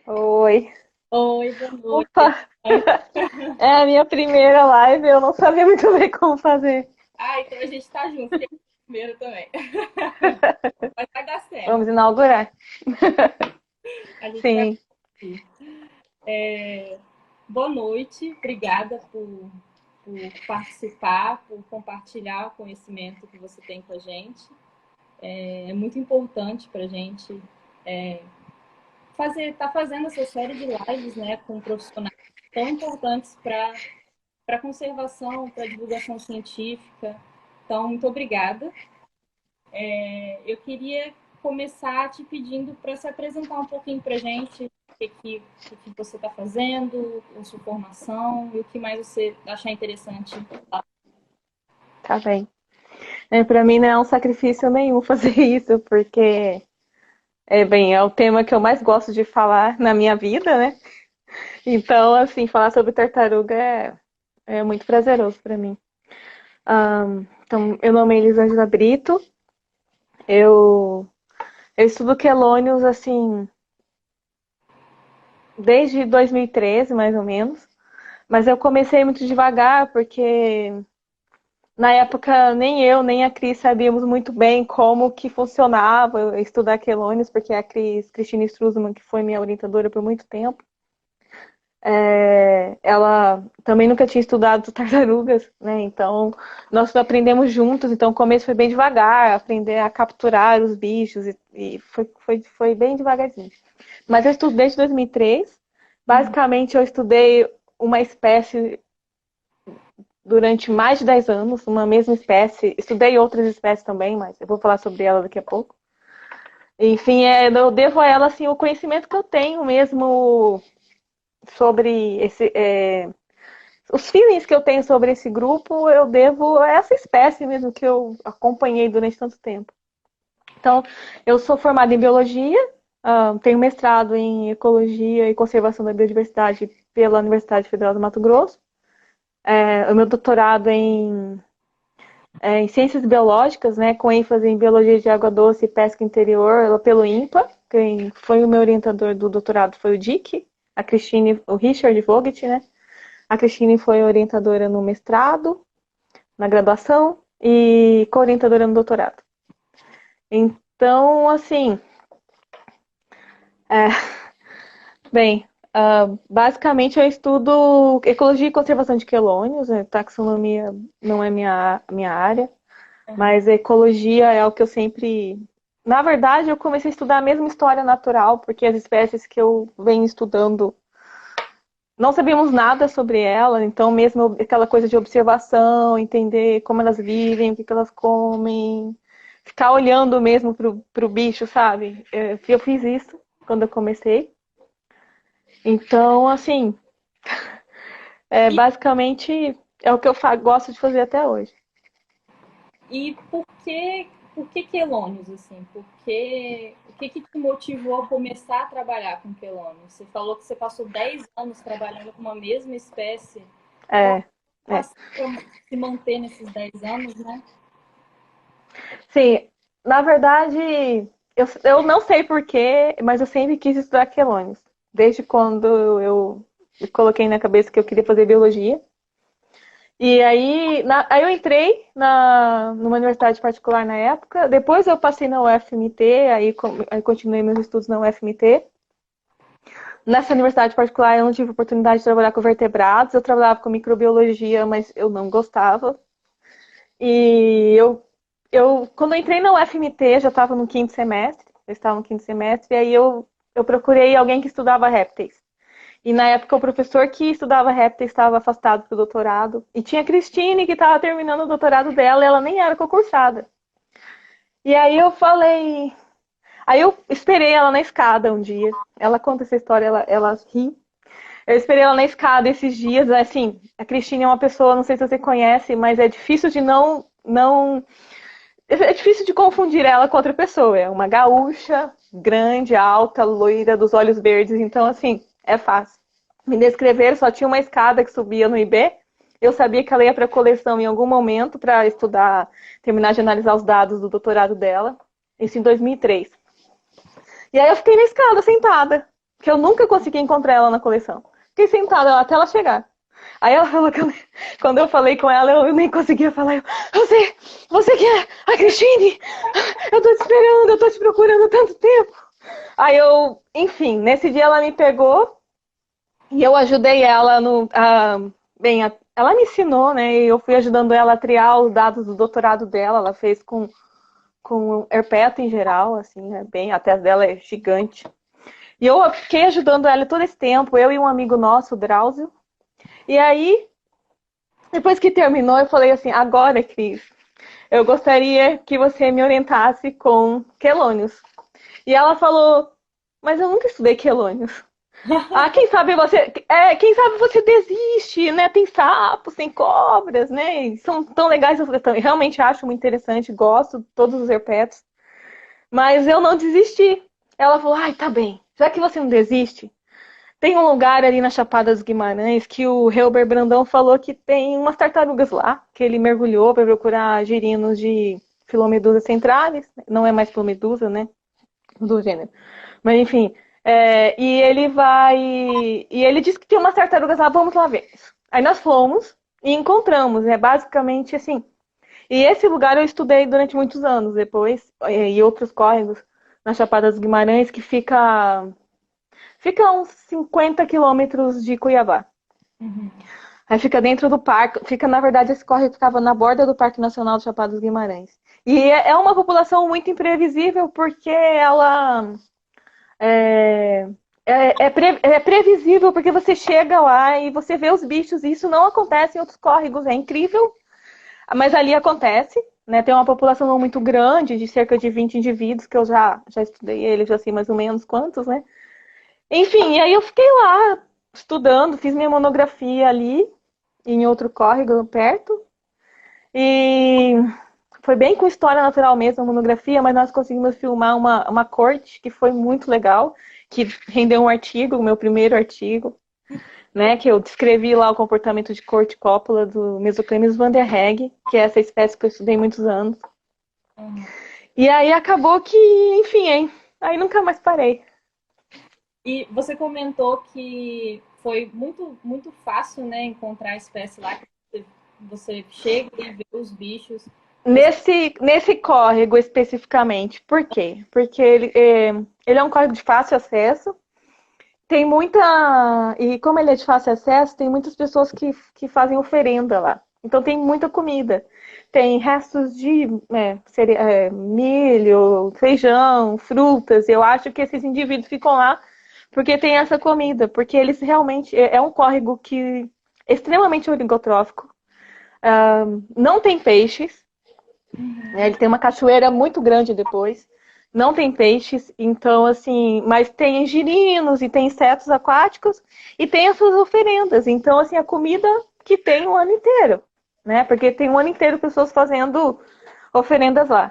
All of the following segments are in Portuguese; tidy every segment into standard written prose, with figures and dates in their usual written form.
Oi. Oi, boa noite. Opa, é a minha primeira live, eu não sabia muito bem como fazer. Ah, então a gente tá junto, que é o primeiro também. Mas vai dar certo. Vamos inaugurar. A gente vai Sim, conseguir. Boa noite, obrigada por participar, por compartilhar o conhecimento que você tem com a gente. É muito importante para a gente tá fazendo essa série de lives, né, com profissionais tão importantes para a conservação, para a divulgação científica. Então, muito obrigada. Eu queria começar te pedindo para se apresentar um pouquinho para a gente, o que você está fazendo, a sua formação e o que mais você achar interessante. tá bem. Para mim não é um sacrifício nenhum fazer isso, porque é o tema que eu mais gosto de falar na minha vida, né? Então, assim, falar sobre tartaruga é muito prazeroso para mim. Então, meu nome é Elisângela Brito, eu, eu estudo quelônios, assim, desde 2013, mais ou menos. Mas eu comecei muito devagar, porque na época nem eu, nem a Cris sabíamos muito bem como que funcionava estudar quelônios, porque a Cristina Struzman, que foi minha orientadora por muito tempo, ela também nunca tinha estudado tartarugas, né? Então, nós aprendemos juntos, então o começo foi bem devagar, aprender a capturar os bichos, e foi bem devagarzinho. Mas eu estudo desde 2003. Uhum. Basicamente, eu estudei uma espécie durante mais de 10 anos, uma mesma espécie. Estudei outras espécies também, mas eu vou falar sobre ela daqui a pouco. Enfim, eu devo a ela assim, o conhecimento que eu tenho mesmo sobre os feelings que eu tenho sobre esse grupo, eu devo a essa espécie mesmo que eu acompanhei durante tanto tempo. Então, eu sou formada em biologia, tenho mestrado em ecologia e conservação da biodiversidade pela Universidade Federal do Mato Grosso. O meu doutorado em ciências biológicas, né, com ênfase em biologia de água doce e pesca interior, pelo INPA. Quem foi o meu orientador do doutorado foi o Dick, a Christine, o Richard Vogt, né? A Christine foi orientadora no mestrado, na graduação e co-orientadora no doutorado. Então, assim, bem, basicamente eu estudo ecologia e conservação de quelônios, né? Taxonomia não é minha área. Uhum. Mas ecologia é o que eu sempre. Na verdade, eu comecei a estudar a mesma história natural, porque as espécies que eu venho estudando não sabíamos nada sobre elas, então, mesmo aquela coisa de observação, entender como elas vivem, o que elas comem, ficar olhando mesmo pro bicho, sabe? Eu fiz isso quando eu comecei. Então, assim, E, basicamente é o que eu gosto de fazer até hoje. e por que quelônios, assim? O que te motivou a começar a trabalhar com quelônios? Você falou que você passou 10 anos trabalhando com uma mesma espécie. Qual É, a é. razão para se manter nesses 10 anos, né? Sim, na verdade, eu não sei porquê, mas eu sempre quis estudar quelônios. Desde quando eu coloquei na cabeça que eu queria fazer biologia. E aí, aí eu entrei numa universidade particular na época. Depois eu passei na UFMT, aí continuei meus estudos na UFMT. Nessa universidade particular eu não tive oportunidade de trabalhar com vertebrados. Eu trabalhava com microbiologia, mas eu não gostava. E quando eu entrei na UFMT, já estava no quinto semestre, eu estava no quinto semestre, e aí eu procurei alguém que estudava répteis. E na época o professor que estudava répteis estava afastado do doutorado. E tinha a Cristine que estava terminando o doutorado dela e ela nem era concursada. E aí eu falei. Aí eu esperei ela na escada um dia. Ela conta essa história, ela ri. Eu esperei ela na escada esses dias. Assim, a Cristine é uma pessoa, não sei se você conhece, mas é difícil de não é difícil de confundir ela com outra pessoa. É uma gaúcha, grande, alta, loira, dos olhos verdes. Então, assim, é fácil. Me descrever, só tinha uma escada que subia no IB. Eu sabia que ela ia para a coleção em algum momento para estudar, terminar de analisar os dados do doutorado dela. Isso em 2003. E aí eu fiquei na escada, sentada. que eu nunca consegui encontrar ela na coleção. Fiquei sentada até ela chegar. Aí ela falou que quando eu falei com ela, eu nem conseguia falar. Você que é a Cristine? Eu tô te esperando, eu tô te procurando há tanto tempo. Aí eu, enfim, nesse dia ela me pegou e eu ajudei ela ela me ensinou, né? E eu fui ajudando ela a triar os dados do doutorado dela. Ela fez com herpeto em geral, assim, a tese dela é gigante. E eu fiquei ajudando ela todo esse tempo, eu e um amigo nosso, o Drauzio. E aí, depois que terminou, eu falei assim, agora, Cris, eu gostaria que você me orientasse com quelônios. E ela falou, mas eu nunca estudei quelônios. Ah, quem sabe você desiste, né? Tem sapos, tem cobras, né? E são tão legais, eu realmente acho muito interessante, gosto de todos os herpetos. Mas eu não desisti. Ela falou, ai, tá bem, já que você não desiste, tem um lugar ali na Chapada dos Guimarães que o Helber Brandão falou que tem umas tartarugas lá, que ele mergulhou para procurar girinos de Filomedusa centralis, não é mais Filomedusa, né? Do gênero. Mas enfim, e ele disse que tem umas tartarugas lá, vamos lá ver. Aí nós fomos e encontramos, é basicamente assim. E esse lugar eu estudei durante muitos anos depois, e outros córregos na Chapada dos Guimarães, que fica a uns 50 quilômetros de Cuiabá. Uhum. Aí fica dentro do parque, na verdade, esse córrego ficava na borda do Parque Nacional do Chapada dos Guimarães. E é uma população muito imprevisível, porque ela é, é previsível, porque você chega lá e você vê os bichos, e isso não acontece em outros córregos, é incrível, mas ali acontece. Né, tem uma população não muito grande, de cerca de 20 indivíduos, que eu já estudei eles, já sei mais ou menos quantos, né? Enfim, e aí eu fiquei lá estudando, fiz minha monografia ali, em outro córrego perto. E foi bem com história natural mesmo a monografia, mas nós conseguimos filmar uma corte que foi muito legal, que rendeu um artigo, o meu primeiro artigo, né? Que eu descrevi lá o comportamento de corte cópula do Mesoclimus vanderhegg, que é essa espécie que eu estudei muitos anos. Uhum. E aí acabou que, enfim, hein? Aí nunca mais parei. E você comentou que foi muito, muito fácil, né, encontrar a espécie lá, que você chega e vê os bichos. Você... Nesse córrego especificamente, por quê? Porque ele é um córrego de fácil acesso, tem muita. E como ele é de fácil acesso, tem muitas pessoas que fazem oferenda lá. Então tem muita comida. Tem restos de milho, feijão, frutas. Eu acho que esses indivíduos ficam lá porque tem essa comida. Porque eles realmente. É um córrego que é extremamente oligotrófico. Não tem peixes. Né? Ele tem uma cachoeira muito grande depois. Não tem peixes, então assim, mas tem girinos e tem insetos aquáticos e tem as suas oferendas. Então, assim, a comida que tem o ano inteiro, né? Porque tem o ano inteiro pessoas fazendo oferendas lá.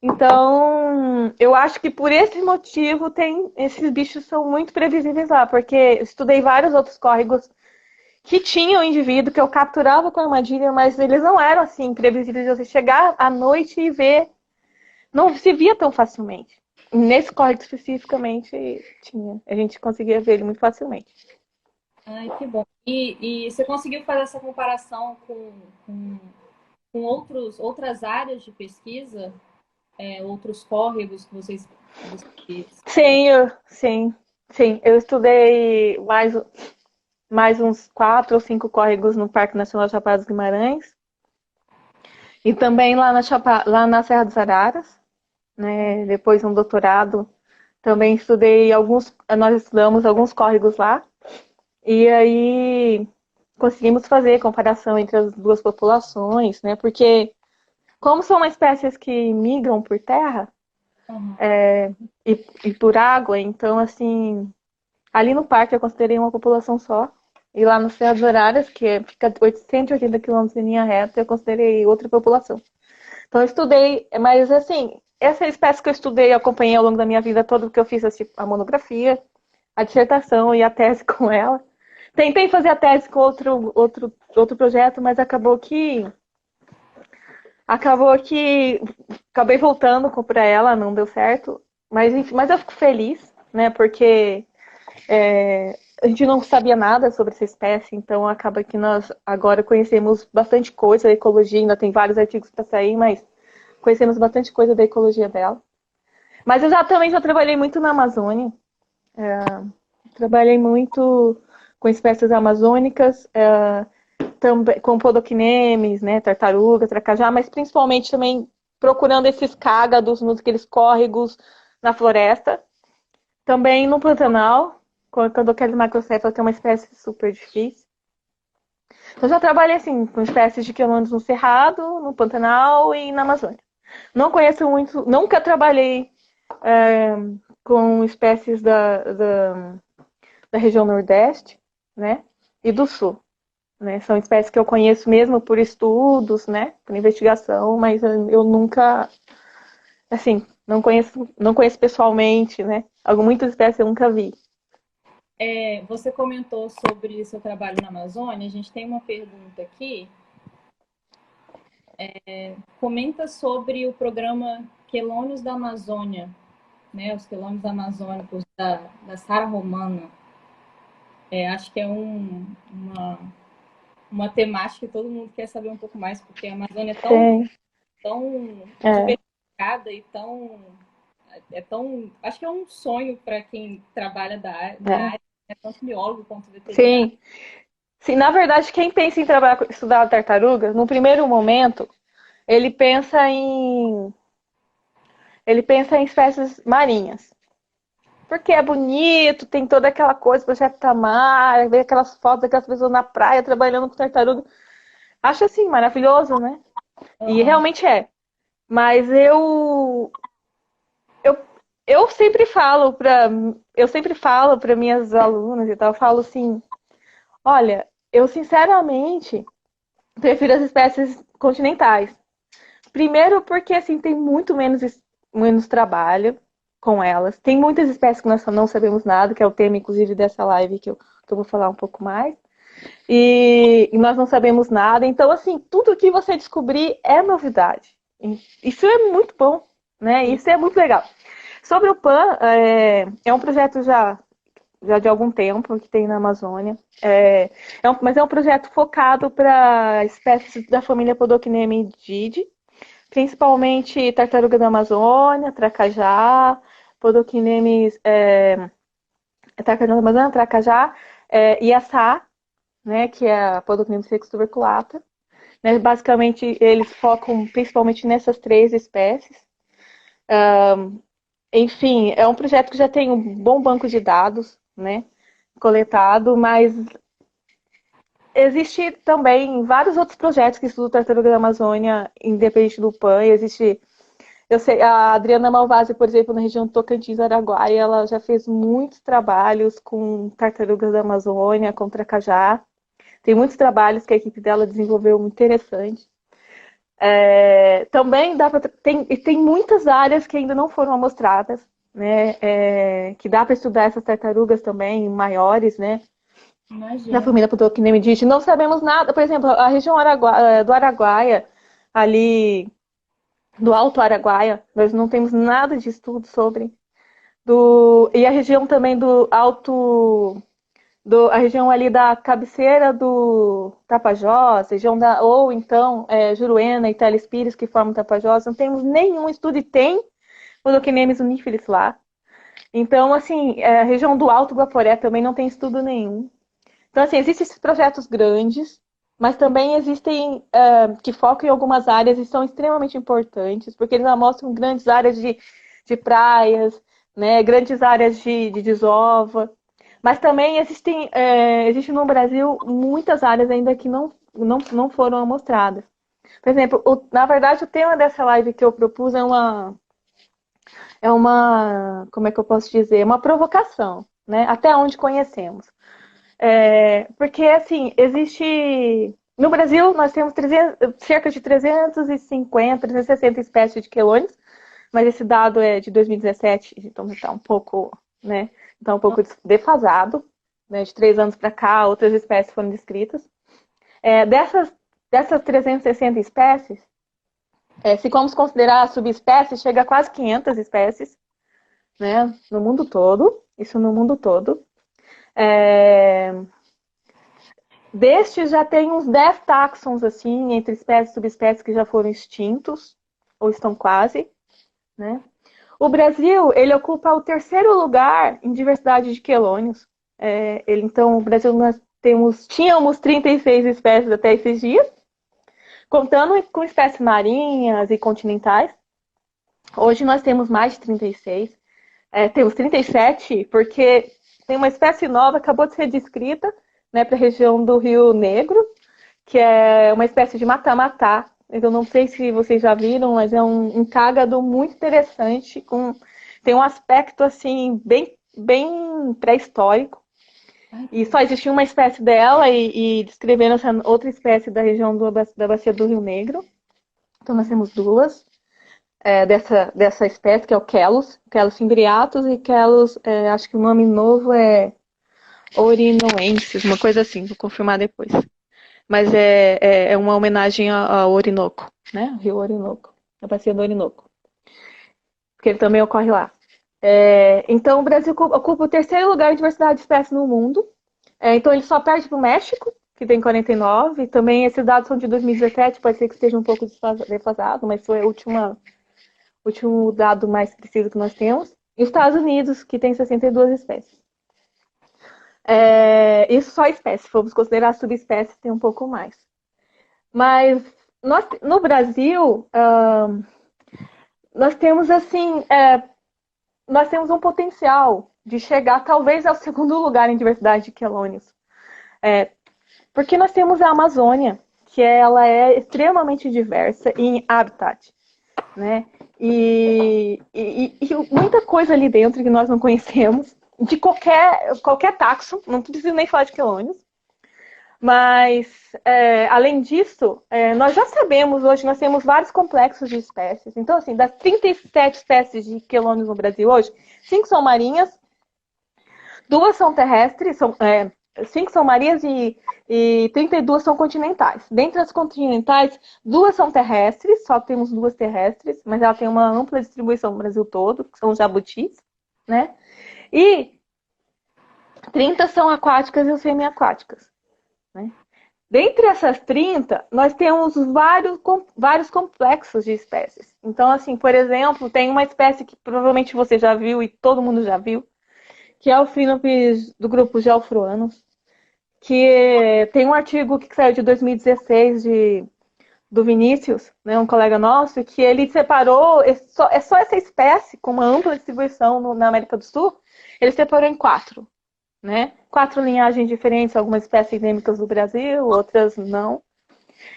Então, eu acho que por esse motivo esses bichos são muito previsíveis lá, porque eu estudei vários outros córregos que tinham indivíduo que eu capturava com armadilha, mas eles não eram assim previsíveis de você chegar à noite e ver, não se via tão facilmente. Nesse córrego especificamente tinha, a gente conseguia ver ele muito facilmente. Ai, que bom. E você conseguiu fazer essa comparação com outras áreas de pesquisa, outros córregos que Sim, eu estudei mais uns 4 ou 5 córregos no Parque Nacional Chapada dos Guimarães e também lá na Serra dos Araras, né? Depois um doutorado também nós estudamos alguns córregos lá e aí conseguimos fazer comparação entre as duas populações, né? Porque como são espécies que migram por terra Uhum. e por água, então assim, ali no parque eu considerei uma população só. E lá no Serra dos Araras, fica 880 quilômetros em linha reta, eu considerei outra população. Então eu estudei, mas assim, essa espécie que eu estudei, eu acompanhei ao longo da minha vida toda, porque eu fiz a monografia, a dissertação e a tese com ela. Tentei fazer a tese com outro projeto, mas acabei voltando para ela, não deu certo. Mas enfim, mas eu fico feliz, né? Porque A gente não sabia nada sobre essa espécie, então acaba que nós agora conhecemos bastante coisa da ecologia, ainda tem vários artigos para sair, mas conhecemos bastante coisa da ecologia dela. Mas eu também já trabalhei muito na Amazônia, trabalhei muito com espécies amazônicas, também, com podoquinemes, né, tartaruga, tracajá, mas principalmente também procurando esses cágados nos aqueles córregos na floresta. Também no Pantanal, quando eu quero macrocéfala, que é uma espécie super difícil. Então já trabalhei assim, com espécies de quelônidos no Cerrado, no Pantanal e na Amazônia. Não conheço muito, nunca trabalhei é, com espécies da região Nordeste, né, e do Sul. Né? São espécies que eu conheço mesmo por estudos, né, por investigação, mas eu nunca, assim, não conheço pessoalmente, né? Muitas espécies eu nunca vi. Você comentou sobre seu trabalho na Amazônia. A gente tem uma pergunta aqui. Comenta sobre o programa Quelônios da Amazônia, né? Os quelônios amazônicos da Sara Romana. Acho que é uma temática que todo mundo quer saber um pouco mais, porque a Amazônia é tão diversificada e tão. Acho que é um sonho para quem trabalha na área, né? Tanto biólogo quanto veterinário. Sim. Sim, na verdade, quem pensa em estudar tartaruga, no primeiro momento, ele pensa em espécies marinhas. Porque é bonito, tem toda aquela coisa, projeto Tamar, ver aquelas fotos daquelas pessoas na praia trabalhando com tartaruga. Acho assim, maravilhoso, né? E realmente é. Mas eu, eu sempre falo para minhas alunas e tal, eu falo assim, olha, eu sinceramente prefiro as espécies continentais. Primeiro porque assim tem muito menos trabalho com elas. Tem muitas espécies que nós não sabemos nada, que é o tema inclusive dessa live que eu vou falar um pouco mais. E nós não sabemos nada. Então, assim, tudo que você descobrir é novidade. Isso é muito bom, né? Isso é muito legal. Sobre o PAN, é um projeto já de algum tempo que tem na Amazônia. Mas é um projeto focado para espécies da família Podocnemididae, principalmente tartaruga da Amazônia, tracajá, Podocnemis, tartaruga da Amazônia, tracajá, iaçá, né, que é a Podocnemis sextuberculata. Né, basicamente, eles focam principalmente nessas 3 espécies. Enfim, é um projeto que já tem um bom banco de dados, né, coletado, mas existe também vários outros projetos que estudam tartaruga da Amazônia, independente do PAN. Eu sei, a Adriana Malvasi, por exemplo, na região Tocantins, Araguaia, ela já fez muitos trabalhos com tartarugas da Amazônia, com tracajá. Tem muitos trabalhos que a equipe dela desenvolveu muito interessantes. Também tem muitas áreas que ainda não foram amostradas, né? Que dá para estudar essas tartarugas também maiores, né? Imagina. Da família Podocnemididae. Não sabemos nada, por exemplo, a região do Araguaia, ali do Alto Araguaia, nós não temos nada de estudo sobre. E a região também do Alto, a região ali da cabeceira do Tapajós, ou então Juruena e Telespires, que formam Tapajós, não temos nenhum estudo, e tem Podocnemis unifilis lá. Então, assim, a região do Alto Guaporé também não tem estudo nenhum. Então, assim, existem esses projetos grandes, mas também existem que focam em algumas áreas e são extremamente importantes, porque eles mostram grandes áreas de praias, né, grandes áreas de desova. Mas também existe no Brasil muitas áreas ainda que não foram amostradas. Por exemplo, na verdade, o tema dessa live que eu propus como é que eu posso dizer? Uma provocação, né? Até onde conhecemos. Porque, assim, no Brasil, nós temos cerca de 350, 360 espécies de quelônios, mas esse dado é de 2017, então está um pouco, né? Está um pouco defasado, né? De 3 anos para cá, outras espécies foram descritas. Dessas 360 espécies, se vamos considerar subespécies, chega a quase 500 espécies, né? No mundo todo, isso no mundo todo. É... Destes já tem uns 10 táxons, assim, entre espécies e subespécies que já foram extintos, ou estão quase, né? O Brasil, ele ocupa o terceiro lugar em diversidade de quelônios. Então, o Brasil, nós tínhamos 36 espécies até esses dias, contando com espécies marinhas e continentais. Hoje nós temos mais de 36. Temos 37, porque tem uma espécie nova, acabou de ser descrita, né, para a região do Rio Negro, que é uma espécie de mata-matá. Eu não sei se vocês já viram, mas é um cágado muito interessante, tem um aspecto assim bem pré-histórico. E só existia uma espécie dela e descreveram essa outra espécie da região da bacia do Rio Negro. Então nós temos duas dessa espécie, que é o Quelus fimbriatus e Quelus, acho que o nome novo é orinoensis, uma coisa assim, vou confirmar depois. Mas é uma homenagem ao Orinoco, né? Rio Orinoco, a bacia do Orinoco. Porque ele também ocorre lá. Então, o Brasil ocupa o terceiro lugar em diversidade de espécies no mundo. Então, ele só perde para o México, que tem 49. Também, esses dados são de 2017, pode ser que esteja um pouco defasado, mas foi o último dado mais preciso que nós temos. E os Estados Unidos, que tem 62 espécies. Isso só espécie, se formos considerar subespécies, tem um pouco mais. Mas no Brasil, nós temos assim, nós temos um potencial de chegar talvez ao segundo lugar em diversidade de quelônios. Porque nós temos a Amazônia, que ela é extremamente diversa em habitat, né? E muita coisa ali dentro que nós não conhecemos, de qualquer taxon, não preciso nem falar de quelônios. Mas, além disso, nós já sabemos, hoje nós temos vários complexos de espécies. Então, assim, das 37 espécies de quelônios no Brasil hoje, 5 são marinhas, 2 são terrestres, 5 são marinhas e 32 são continentais. Dentre as continentais, 2 são terrestres, só temos 2 terrestres, mas ela tem uma ampla distribuição no Brasil todo, que são os jabutis, né? E 30 são aquáticas e semi-aquáticas. Né? Dentre essas 30, nós temos vários complexos de espécies. Então, assim, por exemplo, tem uma espécie que provavelmente você já viu e todo mundo já viu, que é o Phinopis do grupo Geoffroanus, que tem um artigo que saiu de 2016 do Vinícius, né, um colega nosso, que ele separou, só essa espécie, com uma ampla distribuição na América do Sul, ele separou em 4. Né? 4 linhagens diferentes, algumas espécies endêmicas do Brasil, outras não.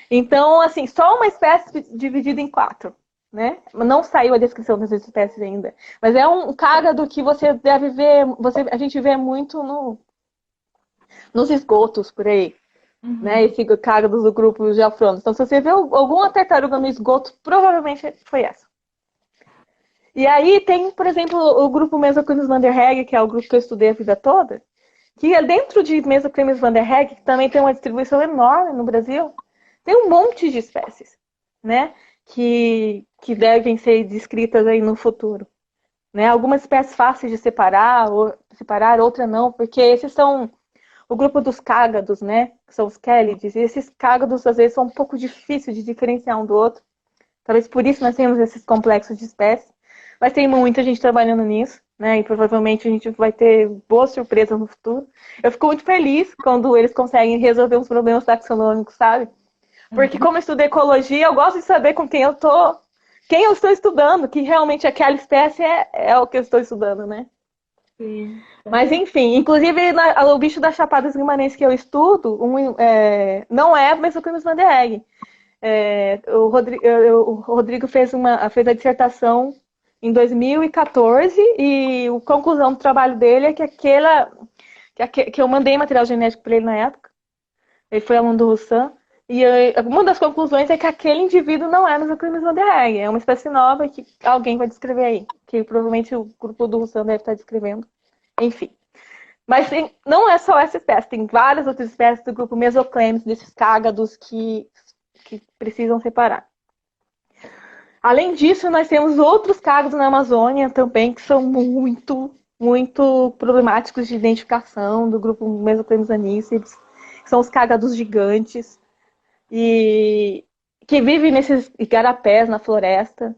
Então, assim, só uma espécie dividida em 4. Né? Não saiu a descrição das espécies ainda. Mas é um cágado que você deve ver, a gente vê muito nos esgotos por aí. Uhum. Né? Esse cágado do grupo Geoffroanus. Então, se você vê alguma tartaruga no esgoto, provavelmente foi essa. E aí tem, por exemplo, o grupo Mesoclimus vanderheghe, que é o grupo que eu estudei a vida toda, que dentro de Mesoclimus vanderheghe, que também tem uma distribuição enorme no Brasil, tem um monte de espécies, né? Que devem ser descritas aí no futuro. Né? Algumas espécies fáceis de separar, outras não, porque esses são o grupo dos cágados, né? Que são os quélides, e esses cágados às vezes são um pouco difíceis de diferenciar um do outro. Talvez por isso nós temos esses complexos de espécies. Mas tem muita gente trabalhando nisso, né? E provavelmente a gente vai ter boas surpresas no futuro. Eu fico muito feliz quando eles conseguem resolver os problemas taxonômicos, sabe? Porque como eu estudo ecologia, eu gosto de saber com quem eu estou estudando, que realmente aquela espécie é o que eu estou estudando, né? Sim. Mas enfim, inclusive o bicho da Chapada Guimarães que eu estudo não é Mesoclimus vanderheghe. O Rodrigo fez a dissertação em 2014 e a conclusão do trabalho dele é que eu mandei material genético para ele na época. Ele foi aluno do Roussan. E uma das conclusões é que aquele indivíduo não é Mesoclimus vanderheghe. É uma espécie nova que alguém vai descrever aí. Que provavelmente o grupo do Roussan deve estar descrevendo. Enfim. Mas não é só essa espécie. Tem várias outras espécies do grupo Mesoclimus, desses cágados que precisam separar. Além disso, nós temos outros cágados na Amazônia também que são muito muito problemáticos de identificação do grupo Mesoclemus aníceps, que são os cágados gigantes, e que vivem nesses igarapés na floresta,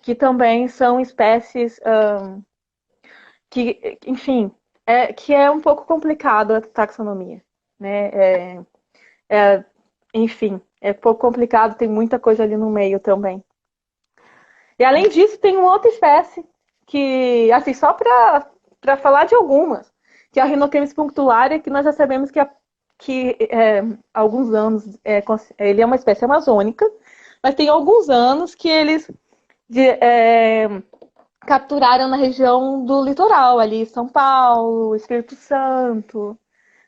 que também são espécies que, enfim, que é um pouco complicado a taxonomia, né? Enfim, é um pouco complicado, tem muita coisa ali no meio também. E além disso, tem uma outra espécie que, assim, só para falar de algumas, que é a Rhinochemis punctularia, que nós já sabemos que, há alguns anos ele é uma espécie amazônica, mas tem alguns anos que eles capturaram na região do litoral, ali São Paulo, Espírito Santo,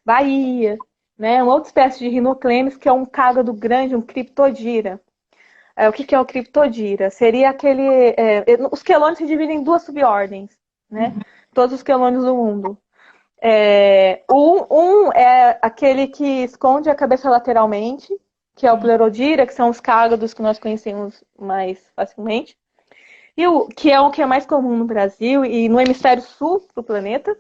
Bahia, né? Uma outra espécie de Rhinochemis, que é um cágado grande, um criptodira. O que é o criptodira? Seria aquele... os quelônios se dividem em duas subordens, né? Todos os quelônios do mundo. Um é aquele que esconde a cabeça lateralmente, que é o Pleurodira, que são os cágados que nós conhecemos mais facilmente. E que é o que é mais comum no Brasil e no hemisfério sul do planeta.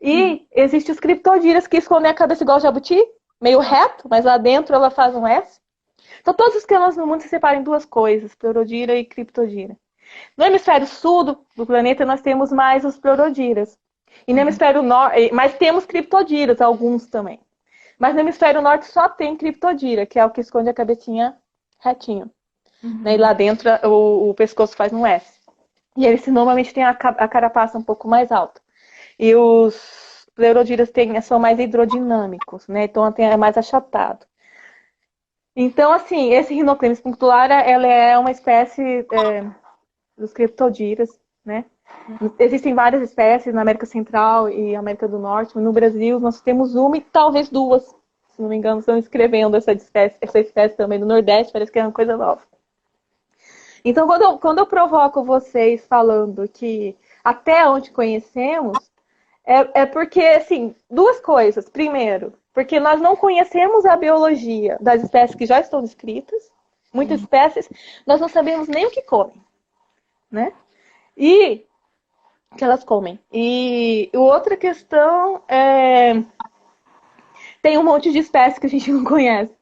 E existem os criptodiras que escondem a cabeça igual jabuti, meio reto, mas lá dentro ela faz um S. Então todos os quelônios no mundo se separam em duas coisas, Pleurodira e criptodira. No hemisfério sul do planeta nós temos mais os Pleurodires. E no hemisfério norte, mas temos criptodiras, alguns também. Mas no hemisfério norte só tem criptodira, que é o que esconde a cabecinha retinho. Né? E lá dentro o pescoço faz um S. E eles normalmente têm a carapaça um pouco mais alta. E os Pleurodires são mais hidrodinâmicos, né? Então é mais achatado. Então, assim, esse Rhinochemis punctularia, ela é uma espécie dos criptodiras, né? Existem várias espécies na América Central e América do Norte. No Brasil, nós temos uma e talvez duas. Se não me engano, estão escrevendo essa espécie também no Nordeste, parece que é uma coisa nova. Então, quando eu provoco vocês falando que até onde conhecemos, porque, assim, duas coisas. Primeiro, porque nós não conhecemos a biologia das espécies que já estão descritas. Muitas espécies, nós não sabemos nem o que comem, né? E que elas comem. E outra questão tem um monte de espécies que a gente não conhece.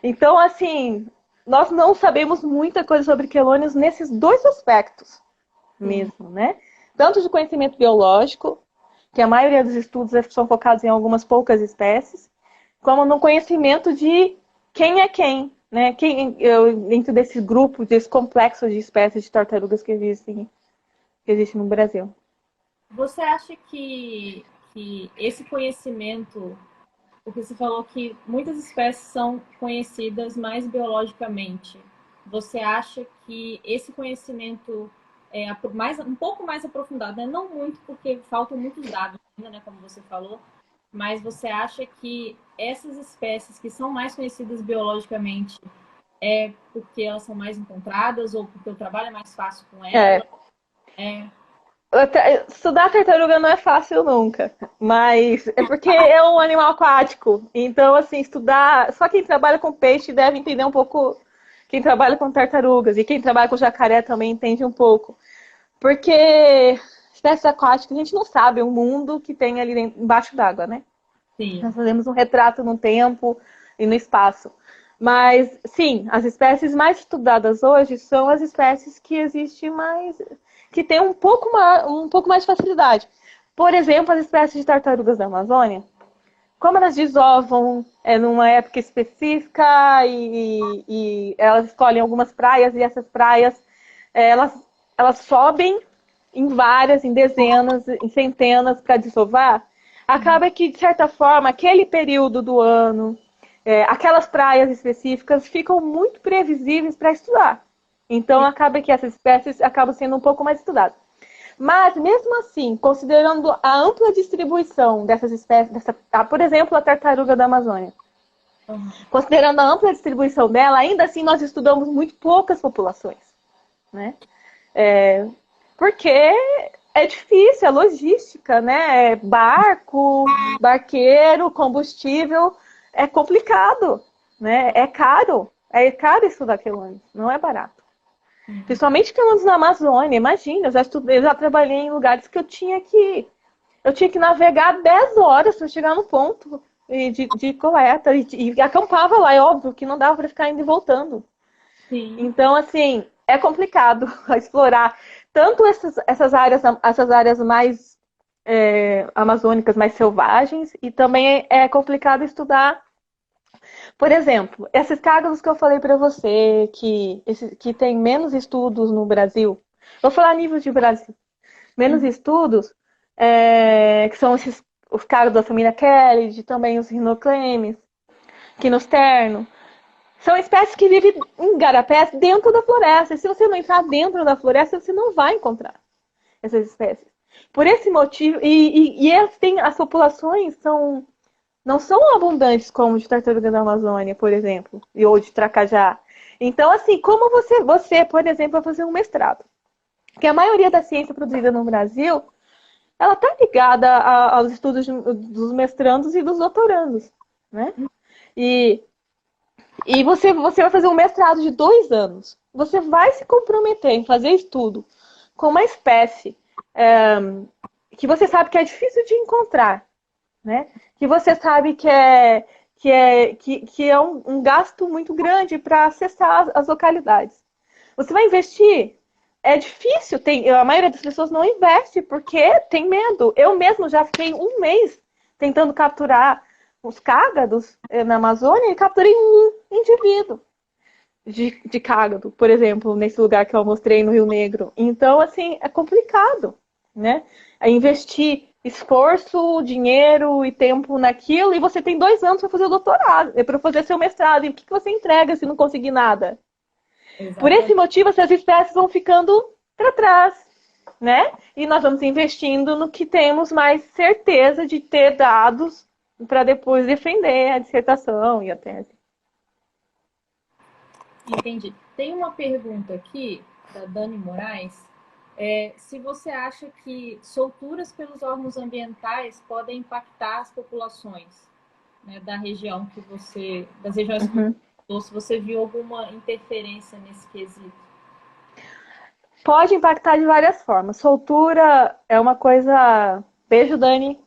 Então, assim, nós não sabemos muita coisa sobre quelônios nesses dois aspectos mesmo, né? Tanto de conhecimento biológico, que a maioria dos estudos são focados em algumas poucas espécies, como no conhecimento de quem é quem, né? Dentro desse grupo, desse complexo de espécies de tartarugas que existe no Brasil. Você acha que esse conhecimento, porque você falou que muitas espécies são conhecidas mais biologicamente, você acha que esse conhecimento um pouco mais aprofundado, né? Não muito, porque faltam muitos dados ainda, né, como você falou, mas você acha que essas espécies que são mais conhecidas biologicamente é porque elas são mais encontradas ou porque o trabalho é mais fácil com elas? Estudar tartaruga não é fácil nunca, mas é porque é um animal aquático. Então, assim, estudar... Só quem trabalha com peixe deve entender um pouco quem trabalha com tartarugas. E quem trabalha com jacaré também entende um pouco. Porque espécies aquáticas, a gente não sabe o mundo que tem ali embaixo d'água, né? Sim. Nós fazemos um retrato no tempo e no espaço. Mas, sim, as espécies mais estudadas hoje são as espécies que existem mais... que têm um pouco mais de facilidade. Por exemplo, as espécies de tartarugas da Amazônia, como elas desovam numa época específica e elas escolhem algumas praias, e essas praias, elas sobem em várias, em dezenas, em centenas para desovar, acaba que, de certa forma, aquele período do ano, aquelas praias específicas ficam muito previsíveis para estudar. Então, acaba que essas espécies acabam sendo um pouco mais estudadas. Mas, mesmo assim, considerando a ampla distribuição dessas espécies, por exemplo, a tartaruga da Amazônia, considerando a ampla distribuição dela, ainda assim nós estudamos muito poucas populações, né? Porque é difícil, é logística, né? Barco, barqueiro, combustível, é complicado, né? É caro estudar quelônios, não é barato. Principalmente quelônios na Amazônia, imagina, eu já trabalhei em lugares que eu tinha que eu tinha que navegar 10 horas para chegar no ponto de coleta e acampava lá. É óbvio que não dava para ficar indo e voltando. Sim, Então, assim, é complicado explorar tanto essas áreas mais amazônicas, mais selvagens, e também é complicado estudar, por exemplo, esses cágados que eu falei para você, que tem menos estudos no Brasil. Vou falar a nível de Brasil. Menos estudos, que são os cágados da família Kelly, também os rinoclemes, quinosterno. São espécies que vivem em garapés dentro da floresta. E se você não entrar dentro da floresta, você não vai encontrar essas espécies. Por esse motivo, eles têm, as populações não são abundantes como de tartaruga da Amazônia, por exemplo, ou de tracajá. Então, assim, como você, por exemplo, vai fazer um mestrado? Porque a maioria da ciência produzida no Brasil, ela está ligada aos estudos dos mestrandos e dos doutorandos, né? E você vai fazer um mestrado de 2 anos. Você vai se comprometer em fazer estudo com uma espécie que você sabe que é difícil de encontrar, né? Que você sabe que é um gasto muito grande para acessar as localidades. Você vai investir? É difícil, a maioria das pessoas não investe porque tem medo. Eu mesmo já fiquei 1 mês tentando capturar os cágados na Amazônia e capturei um indivíduo de cágado, por exemplo, nesse lugar que eu mostrei no Rio Negro. Então, assim, é complicado, né? É investir esforço, dinheiro e tempo naquilo, e você tem 2 anos para fazer o doutorado, para fazer seu mestrado. E o que você entrega se não conseguir nada? Por esse exatamente. motivo, essas espécies vão ficando para trás, né? E nós vamos investindo no que temos mais certeza de ter dados para depois defender a dissertação e a tese. Entendi. Tem uma pergunta aqui da Dani Moraes. Se você acha que solturas pelos órgãos ambientais podem impactar as populações, né, da região das regiões que você Uhum. visitou, se você viu alguma interferência nesse quesito. Pode impactar de várias formas. Soltura é uma coisa. Beijo, Dani.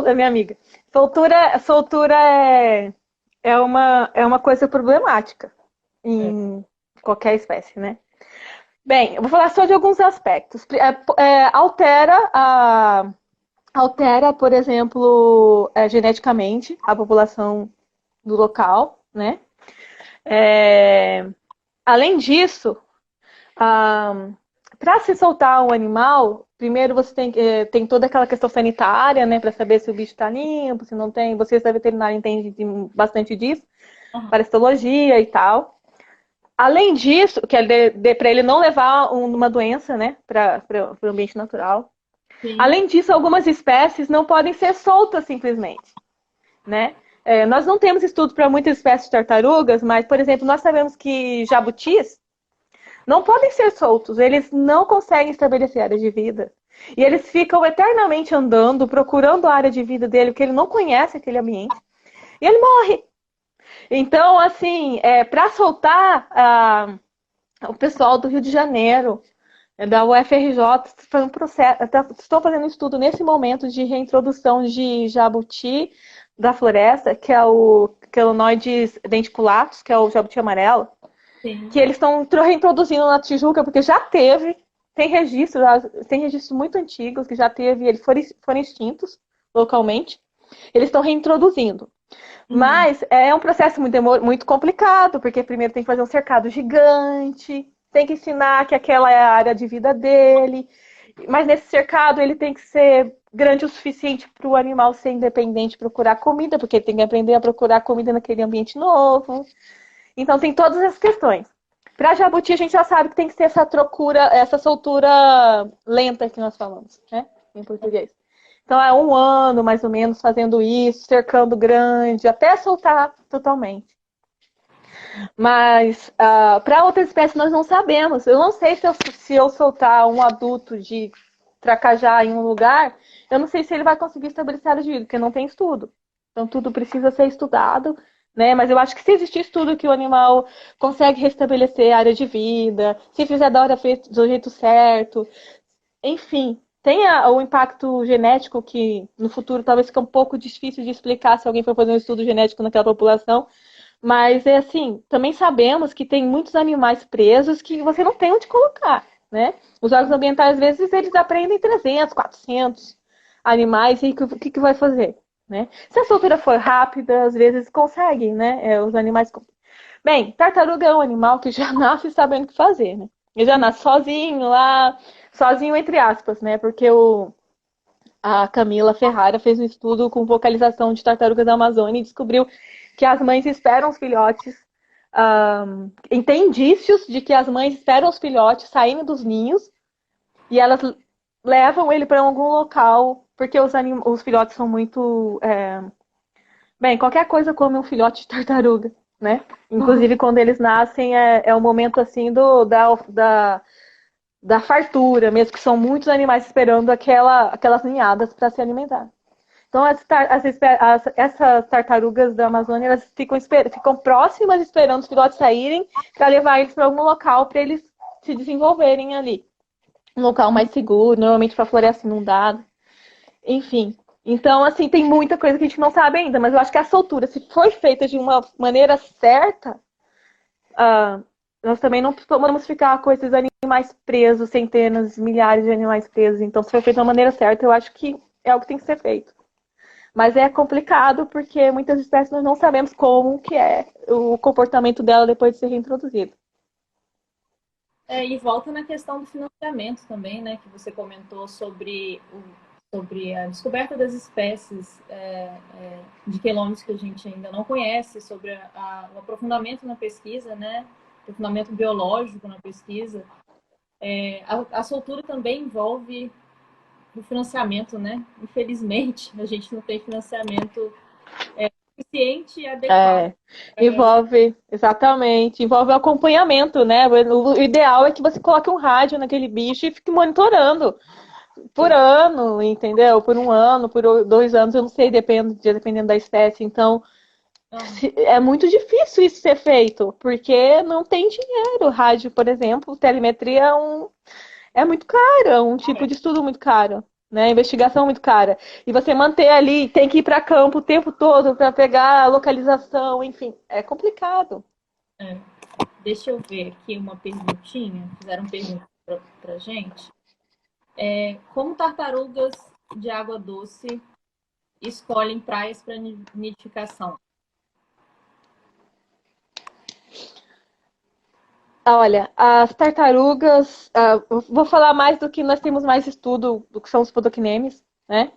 É minha amiga. Soltura é uma coisa problemática É. em qualquer espécie, né? Bem, eu vou falar só de alguns aspectos. Altera, por exemplo, geneticamente a população do local, né? É, além disso, para se soltar um animal, primeiro você tem toda aquela questão sanitária, né? Para saber se o bicho está limpo, se não tem. Você, da veterinária, entende bastante disso, Uhum. parasitologia e tal. Além disso, que é para ele não levar uma doença, né, para o ambiente natural. Sim. Além disso, algumas espécies não podem ser soltas simplesmente, né? Nós não temos estudo para muitas espécies de tartarugas, mas, por exemplo, nós sabemos que jabutis não podem ser soltos, eles não conseguem estabelecer área de vida. E eles ficam eternamente andando, procurando a área de vida dele, porque ele não conhece aquele ambiente. E ele morre. Então, assim, para soltar o pessoal do Rio de Janeiro, da UFRJ, foi um processo, estão fazendo um estudo nesse momento de reintrodução de jabuti da floresta, que é o Quelonoides denticulatus, que é o jabuti amarelo, Sim. que eles estão reintroduzindo na Tijuca, porque já teve, tem registros muito antigos que já teve, eles foram extintos localmente, eles estão reintroduzindo. Uhum. Mas é um processo muito complicado, porque primeiro tem que fazer um cercado gigante, tem que ensinar que aquela é a área de vida dele, mas nesse cercado ele tem que ser grande o suficiente para o animal ser independente, procurar comida, porque ele tem que aprender a procurar comida naquele ambiente novo. Então tem todas essas questões. Para jabuti a gente já sabe que tem que ser essa soltura lenta que nós falamos, né? Em português. Então é 1 ano, mais ou menos, fazendo isso, cercando grande, até soltar totalmente. Mas para outras espécies nós não sabemos. Eu não sei se eu soltar um adulto de tracajá em um lugar, eu não sei se ele vai conseguir estabelecer área de vida, porque não tem estudo. Então tudo precisa ser estudado, né? Mas eu acho que se existir estudo que o animal consegue restabelecer a área de vida, se fizer da hora feita do jeito certo, enfim, tem o impacto genético que no futuro talvez fique um pouco difícil de explicar se alguém for fazer um estudo genético naquela população. Mas é assim, também sabemos que tem muitos animais presos que você não tem onde colocar, né? Os órgãos ambientais, às vezes, eles aprendem 300, 400 animais e o que vai fazer, né? Se a soltura for rápida, às vezes conseguem, né? Os animais... Bem, tartaruga é um animal que já nasce sabendo o que fazer, né? Ele já nasce sozinho lá, sozinho entre aspas, né? Porque a Camila Ferrara fez um estudo com vocalização de tartarugas da Amazônia e descobriu que as mães esperam os filhotes. Tem indícios de que as mães esperam os filhotes saindo dos ninhos e elas levam ele para algum local, porque os filhotes são muito. Bem, qualquer coisa come um filhote de tartaruga, né? Inclusive, quando eles nascem, é o momento assim da fartura, mesmo que são muitos animais esperando aquelas ninhadas para se alimentar. Então, essas tartarugas da Amazônia, elas ficam próximas esperando os filhotes saírem para levar eles para algum local para eles se desenvolverem ali. Um local mais seguro, normalmente para floresta inundada. Enfim. Então, assim, tem muita coisa que a gente não sabe ainda, mas eu acho que a soltura, se for feita de uma maneira certa, nós também não podemos ficar com esses animais presos, centenas, milhares de animais presos. Então, se for feito de uma maneira certa, eu acho que é algo que tem que ser feito. Mas é complicado porque muitas espécies nós não sabemos como que é o comportamento dela depois de ser reintroduzido. E volta na questão do financiamento também, né? Que você comentou sobre a descoberta das espécies de quelônios que a gente ainda não conhece, sobre o aprofundamento na pesquisa, né? Aprofundamento biológico na pesquisa. A soltura também envolve o financiamento, né? Infelizmente, a gente não tem financiamento suficiente e adequado. Envolve o acompanhamento, né? O ideal é que você coloque um rádio naquele bicho e fique monitorando por ano, entendeu? Por um ano, por 2 anos, eu não sei, dependendo da espécie. Então, é muito difícil isso ser feito, porque não tem dinheiro. Rádio, por exemplo, telemetria é muito caro, é um tipo de estudo muito caro, né? Investigação muito cara. E você manter ali, tem que ir para campo o tempo todo para pegar a localização, enfim, é complicado. Deixa eu ver aqui uma perguntinha. Fizeram pergunta pra gente. Como tartarugas de água doce escolhem praias para nidificação? Olha, as tartarugas, vou falar mais do que nós temos mais estudo do que são os podoquinemes, né?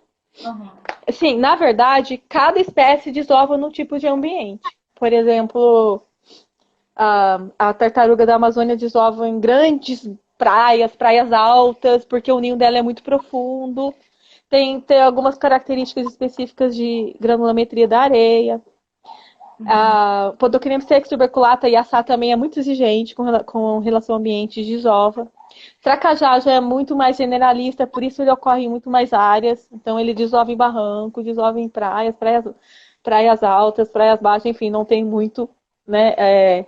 Sim, na verdade, cada espécie desova num tipo de ambiente. Por exemplo, a tartaruga da Amazônia desova em grandes praias altas, porque o ninho dela é muito profundo. Tem algumas características específicas de granulometria da areia. A Podocynem sex tuberculata e assá também é muito exigente com relação ao ambiente, desova. Tracajá já é muito mais generalista, por isso ele ocorre em muito mais áreas. Então ele desova em barranco, desova em praias altas, praias baixas, enfim, não tem muito, né?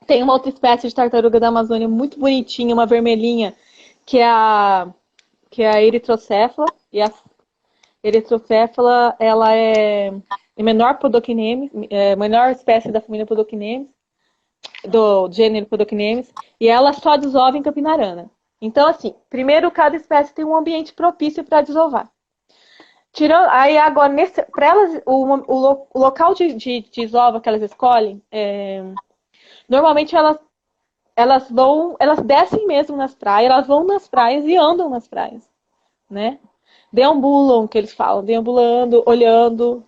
Tem uma outra espécie de tartaruga da Amazônia muito bonitinha, uma vermelhinha, que é a eritrocéfala. E a eritrocéfala, ela é menor Podocynemes, menor espécie da família Podocynemes, do gênero Podocynemes, e ela só desova em Campinarana. Então, assim, primeiro, cada espécie tem um ambiente propício para desovar. Aí agora, para elas, o local de desova que elas escolhem, normalmente elas descem mesmo nas praias, elas vão nas praias e andam nas praias, né? Deambulam, que eles falam, deambulando, olhando,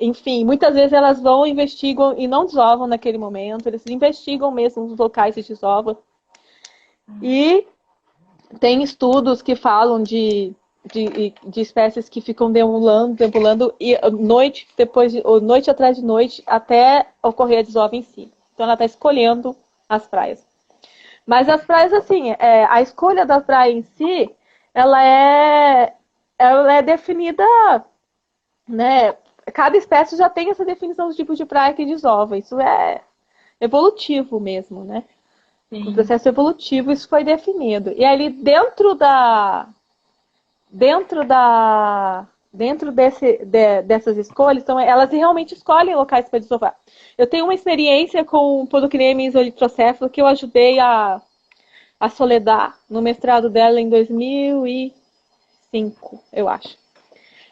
enfim, muitas vezes elas vão, investigam e não desovam naquele momento, eles investigam mesmo os locais de desova. E tem estudos que falam de espécies que ficam deambulando e noite atrás de noite, até ocorrer a desova em si. Então ela está escolhendo as praias. Mas as praias, assim, a escolha da praia em si, ela é definida, né? Cada espécie já tem essa definição do tipo de praia que desova. Isso é evolutivo mesmo, né? Sim. No processo evolutivo isso foi definido. E ali dentro dessas escolhas, então, elas realmente escolhem locais para desovar. Eu tenho uma experiência com podocnemis olitrocéfalo que eu ajudei a Soledad no mestrado dela em 2005, eu acho.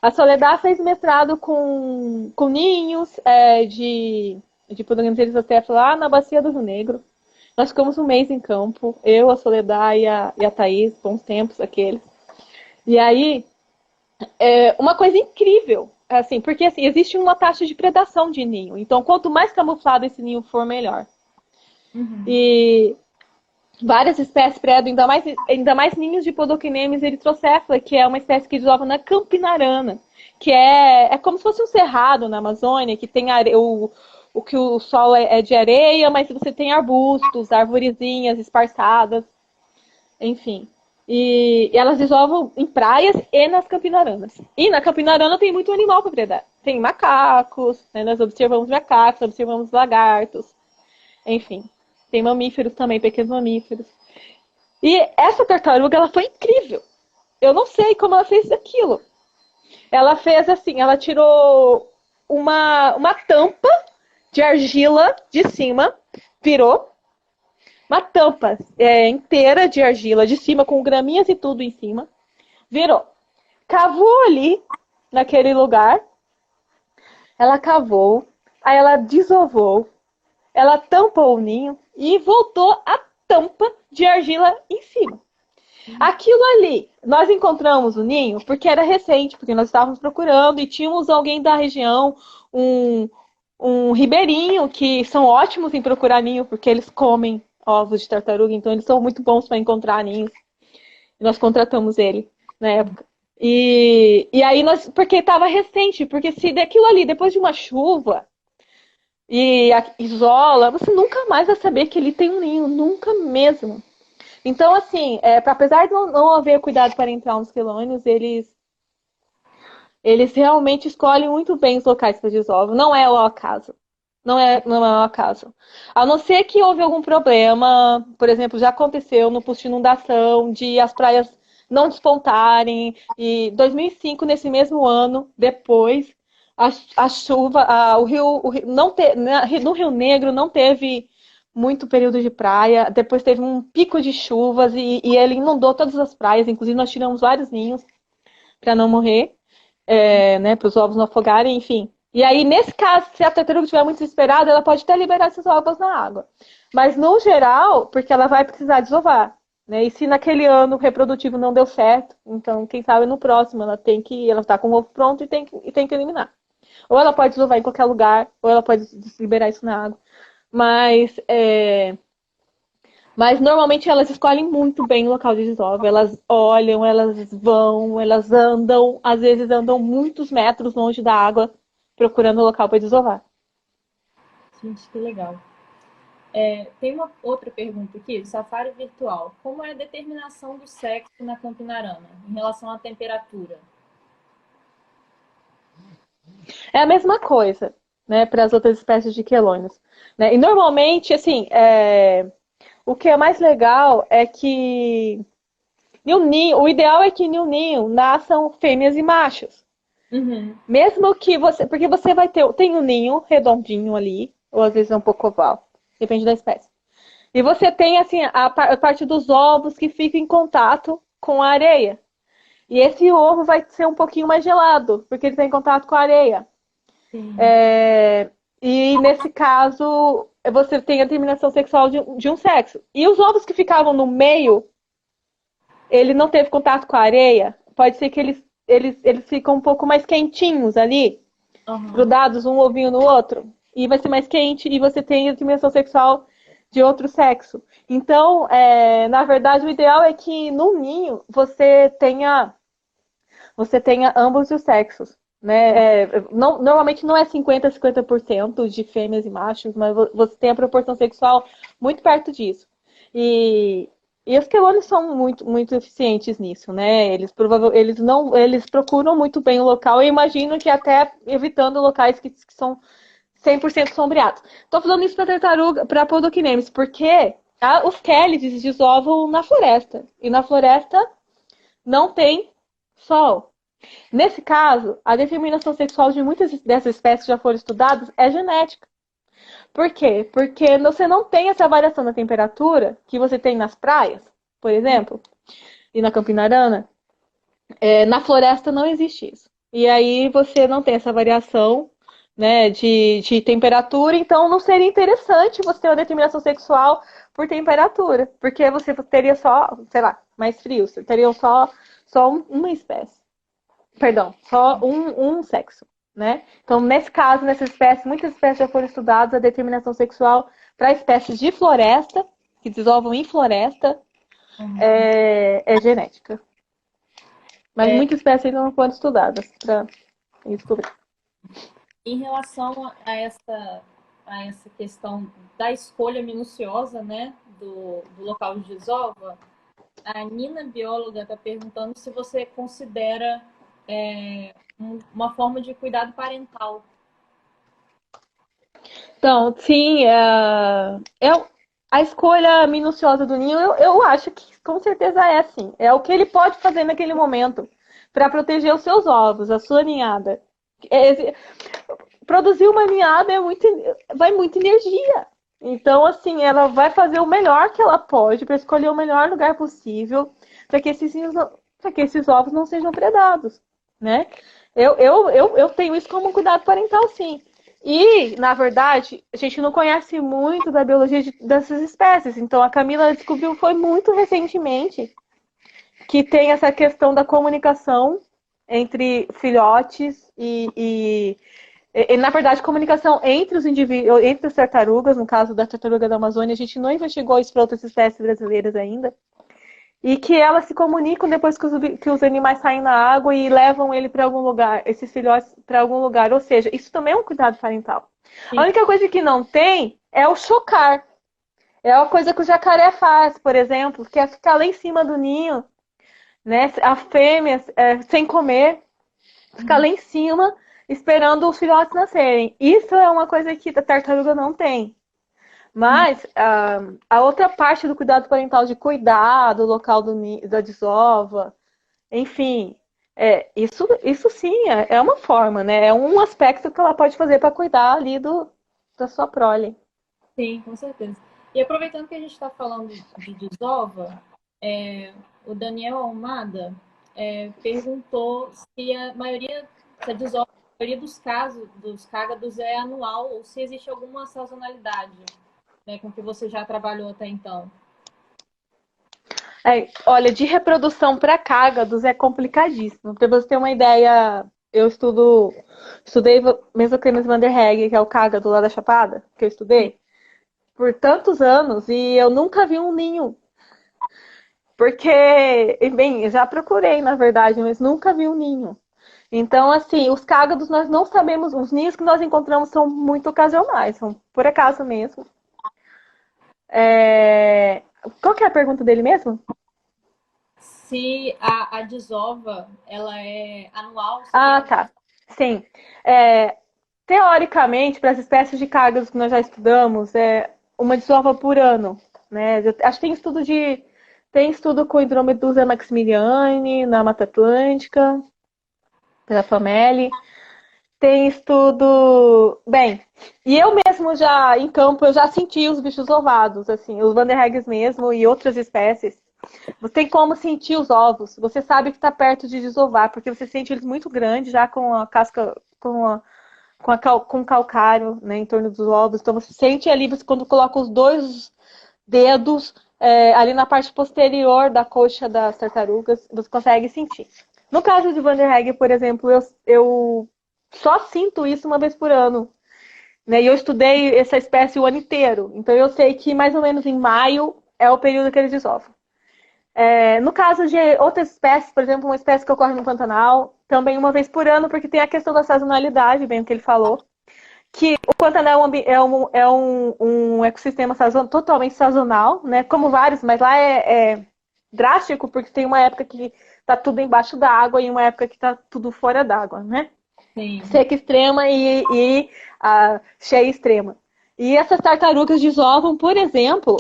A Soledad fez mestrado com ninhos de podocnemis olitrocéfalo lá na Bacia do Rio Negro. Nós ficamos um mês em campo, eu, a Soledad e a Thaís, bons tempos aqueles. E aí, uma coisa incrível, assim, porque assim, existe uma taxa de predação de ninho. Então, quanto mais camuflado esse ninho for, melhor. Uhum. E várias espécies predam, ainda mais ninhos de Podocnemis erythrocephala, que é uma espécie que desova na Campinarana, que é como se fosse um cerrado na Amazônia, que tem que o solo é de areia, mas você tem arbustos, arvorezinhas esparçadas, enfim. E elas desovam em praias e nas campinaranas. E na campinarana tem muito animal para predar. Tem macacos, né? Nós observamos macacos, observamos lagartos, enfim. Tem mamíferos também, pequenos mamíferos. E essa tartaruga, ela foi incrível. Eu não sei como ela fez aquilo. Ela fez assim, ela tirou uma tampa de argila de cima, virou uma tampa inteira de argila de cima, com graminhas e tudo em cima, virou. Cavou ali, naquele lugar, ela cavou, aí ela desovou, ela tampou o ninho e voltou a tampa de argila em cima. Aquilo ali, nós encontramos o ninho porque era recente, porque nós estávamos procurando e tínhamos alguém da região, um ribeirinho, que são ótimos em procurar ninho, porque eles comem ovos de tartaruga, então eles são muito bons para encontrar ninhos. E nós contratamos ele na época. E aí porque estava recente, porque se daquilo ali, depois de uma chuva, e isola, você nunca mais vai saber que ele tem um ninho, nunca mesmo. Então, assim, apesar de não haver cuidado parental nos quelônios, eles realmente escolhem muito bem os locais para desova. Não é ao acaso. Não é ao acaso. A não ser que houve algum problema, por exemplo, já aconteceu no posto de inundação, de as praias não despontarem. E 2005, nesse mesmo ano, depois, a chuva, no Rio Negro não teve muito período de praia, depois teve um pico de chuvas e ele inundou todas as praias, inclusive nós tiramos vários ninhos para não morrer, né, para os ovos não afogarem, enfim. E aí, nesse caso, se a tartaruga estiver muito desesperada, ela pode até liberar esses ovos na água. Mas, no geral, porque ela vai precisar desovar. Né? E se naquele ano o reprodutivo não deu certo, então, quem sabe no próximo ela está com o ovo pronto e tem que eliminar. Ou ela pode desovar em qualquer lugar, ou ela pode liberar isso na água. Mas normalmente elas escolhem muito bem o local de desova. Elas olham, elas vão, elas andam, às vezes andam muitos metros longe da água, procurando o local para desovar. Gente, que legal. Tem uma outra pergunta aqui, do Safari Virtual. Como é a determinação do sexo na campinarana, em relação à temperatura? É a mesma coisa, né, para as outras espécies de quelônios. Né? E normalmente, assim, o que é mais legal é que o ideal é que no ninho nasçam fêmeas e machos. Uhum. Mesmo que porque você tem um ninho redondinho ali, ou às vezes é um pouco oval, depende da espécie. E você tem, assim, a parte dos ovos que fica em contato com a areia. E esse ovo vai ser um pouquinho mais gelado, porque ele está em contato com a areia. E nesse caso, você tem a terminação sexual de um sexo. E os ovos que ficavam no meio, ele não teve contato com a areia, pode ser que eles ficam um pouco mais quentinhos ali, grudados um ovinho no outro. E vai ser mais quente e você tem a terminação sexual de outro sexo. Então, na verdade, o ideal é que no ninho você tenha ambos os sexos. Né? Normalmente não é 50% de fêmeas e machos, mas você tem a proporção sexual muito perto disso. E os quelônios são muito, muito eficientes nisso, né? Eles procuram muito bem o local e imagino que até evitando locais que são 100% sombreados. Estou falando isso para tartaruga, para Podocnemis, porque os Kélides desovam na floresta. E na floresta não tem Sol. Nesse caso, a determinação sexual de muitas dessas espécies que já foram estudadas é genética. Por quê? Porque você não tem essa variação na temperatura que você tem nas praias, por exemplo, e na Campina Arana. Na floresta não existe isso. E aí você não tem essa variação, né, de temperatura, então não seria interessante você ter uma determinação sexual por temperatura, porque você teria só, sei lá, mais frio, você teria só uma espécie. Perdão, só um sexo, né? Então, nesse caso, nessa espécie, muitas espécies já foram estudadas a determinação sexual para espécies de floresta, que desovam em floresta, é genética. Mas muitas espécies ainda não foram estudadas para descobrir. Em relação a essa questão da escolha minuciosa, né, do local de desova, a Nina, bióloga, está perguntando se você considera uma forma de cuidado parental. Então, sim, a escolha minuciosa do ninho, eu acho que com certeza é sim. É o que ele pode fazer naquele momento para proteger os seus ovos, a sua ninhada. Produzir uma ninhada vai muita energia. Então, assim, ela vai fazer o melhor que ela pode para escolher o melhor lugar possível para que esses ovos não sejam predados, né? Eu tenho isso como cuidado parental, sim. E, na verdade, a gente não conhece muito da biologia dessas espécies. Então, a Camila descobriu foi muito recentemente que tem essa questão da comunicação entre filhotes e na verdade, comunicação entre os indivíduos, entre as tartarugas, no caso da tartaruga da Amazônia, a gente não investigou isso para outras espécies brasileiras ainda. E que elas se comunicam depois que os animais saem na água e levam ele para algum lugar, esses filhotes para algum lugar. Ou seja, isso também é um cuidado parental. Sim. A única coisa que não tem é o chocar. É uma coisa que o jacaré faz, por exemplo, que é ficar lá em cima do ninho, né? A fêmea, sem comer, ficar lá em cima esperando os filhotes nascerem. Isso é uma coisa que a tartaruga não tem. Mas a outra parte do cuidado parental, de cuidar do local da desova, enfim, isso sim é uma forma, né? É um aspecto que ela pode fazer para cuidar ali da sua prole. Sim, com certeza. E aproveitando que a gente está falando de desova, o Daniel Almada perguntou se a maioria, se a desova, a maioria dos casos dos cágados é anual ou se existe alguma sazonalidade, né, com que você já trabalhou até então. Olha, de reprodução para cágados é complicadíssimo. Para você ter uma ideia, eu estudei Mesoclimus vanderheghe, que é o cágado lá da Chapada, que eu estudei, por tantos anos, e eu nunca vi um ninho. Porque, bem, eu já procurei, na verdade, mas nunca vi um ninho. Então, assim, os cágados nós não sabemos, os ninhos que nós encontramos são muito ocasionais, são por acaso mesmo. Qual que é a pergunta dele mesmo? Se a desova, ela é anual? Tá. Sim. Teoricamente, para as espécies de cágados que nós já estudamos, é uma desova por ano. Né? Acho que tem estudo com Hydromedusa maximiliani na Mata Atlântica, pela FAMELI. Tem estudo... Bem, e eu mesmo já, em campo, eu já senti os bichos ovados, assim, os vanderheghes mesmo e outras espécies. Você tem como sentir os ovos. Você sabe que está perto de desovar, porque você sente eles muito grandes, já com a casca, com o calcário, né, em torno dos ovos. Então você sente ali, quando coloca os dois dedos ali na parte posterior da coxa das tartarugas, você consegue sentir. No caso de vanderheghe, por exemplo, eu só sinto isso uma vez por ano. Né? E eu estudei essa espécie o ano inteiro. Então eu sei que mais ou menos em maio é o período que eles desovam. No caso de outras espécies, por exemplo, uma espécie que ocorre no Pantanal, também uma vez por ano, porque tem a questão da sazonalidade, bem o que ele falou, que o Pantanal é um ecossistema totalmente sazonal, né? Como vários, mas lá é drástico, porque tem uma época que está tudo embaixo da água e uma época que está tudo fora d'água, né? Sim. Seca extrema e cheia extrema. E essas tartarugas desovam, por exemplo,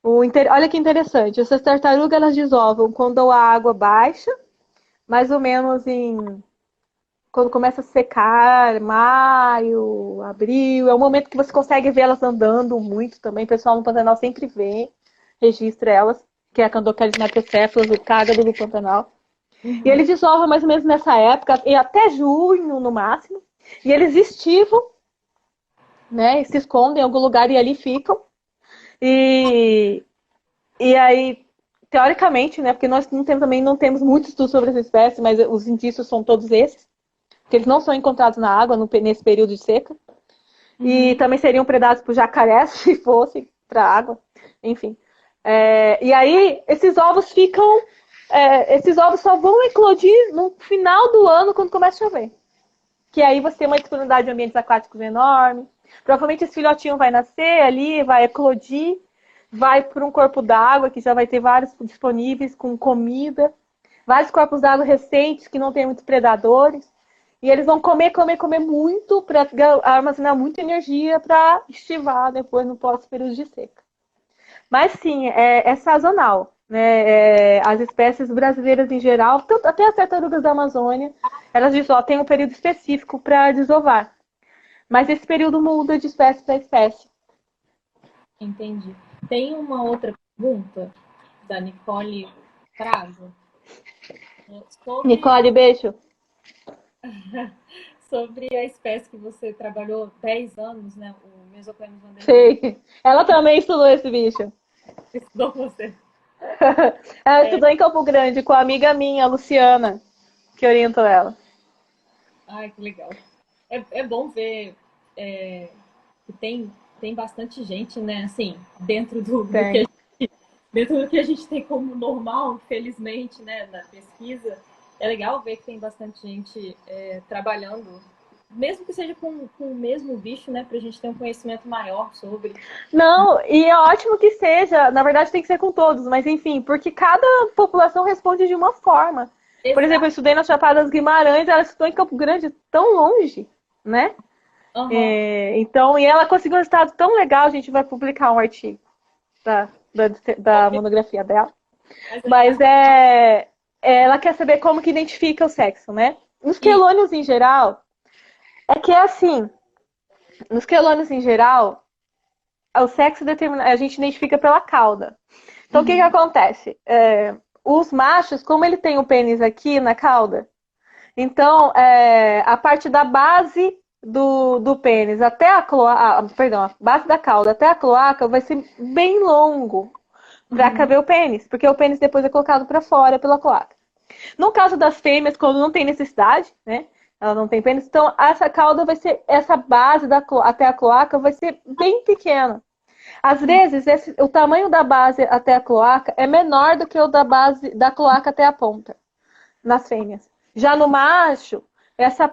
olha que interessante, essas tartarugas elas desovam quando a água baixa, mais ou menos quando começa a secar, maio, abril, é o momento que você consegue ver elas andando muito também. O pessoal no Pantanal sempre vê, registra elas, que é a Candocaris macrocéfalas, o cágado do Pantanal. E Uhum. eles desovam mais ou menos nessa época, e até junho no máximo. E eles estivam, né? E se escondem em algum lugar e ali ficam. E, e aí, teoricamente, né? Porque nós também não temos muito estudo sobre essa espécie, mas os indícios são todos esses, que eles não são encontrados na água nesse período de seca. E Uhum. também seriam predados por jacarés se fossem para a água. Enfim. E aí, esses ovos só vão eclodir no final do ano, quando começa a chover. Que aí você tem uma disponibilidade de ambientes aquáticos enorme. Provavelmente esse filhotinho vai nascer ali, vai eclodir, vai para um corpo d'água, que já vai ter vários disponíveis com comida. Vários corpos d'água recentes que não tem muitos predadores. E eles vão comer, comer, comer muito para armazenar muita energia para estivar depois no pós-período de seca. Mas sim, é sazonal. Né? As espécies brasileiras em geral, até as tartarugas da Amazônia, elas têm um período específico para desovar. Mas esse período muda de espécie para espécie. Entendi. Tem uma outra pergunta da Nicole Prado sobre Nicole, beijo. sobre a espécie que você trabalhou 10 anos, né? O Mesocamus vandermeer. Sei. Ela também estudou esse bicho. Estudou você. Ela É, estudou em Campo Grande com a amiga minha, a Luciana, que orientou ela. ai, que legal. É bom ver que tem bastante gente, né? Assim, Tem. dentro do que a gente tem como normal, felizmente, né? Na pesquisa, é legal ver que tem bastante gente trabalhando, mesmo que seja com o mesmo bicho, né? Para a gente ter um conhecimento maior sobre. Não, e é ótimo que seja, na verdade tem que ser com todos, mas enfim, porque cada população responde de uma forma. Por exemplo, eu Exato. estudei nas Chapadas Guimarães, ela estudou em Campo Grande, tão longe, né? Uhum. Então, e ela conseguiu um resultado tão legal, a gente vai publicar um artigo da, da, da monografia dela. Mas Mas ela quer saber como que identifica o sexo, né? Nos e, quelônios em geral, é que é assim, nos quelônios em geral, o sexo a gente identifica pela cauda. Então, o que que uhum, acontece? Os machos, como ele tem o pênis aqui na cauda, então a parte da base do pênis até a cloaca, perdão, a base da cauda até a cloaca vai ser bem longo para uhum, caber o pênis, porque o pênis depois é colocado para fora pela cloaca. No caso das fêmeas, quando não tem necessidade, né? Ela não tem pênis, então essa cauda vai ser, essa base até a cloaca vai ser bem pequena. Às vezes, o tamanho da base até a cloaca é menor do que o da base da cloaca até a ponta, nas fêmeas. Já no macho, essa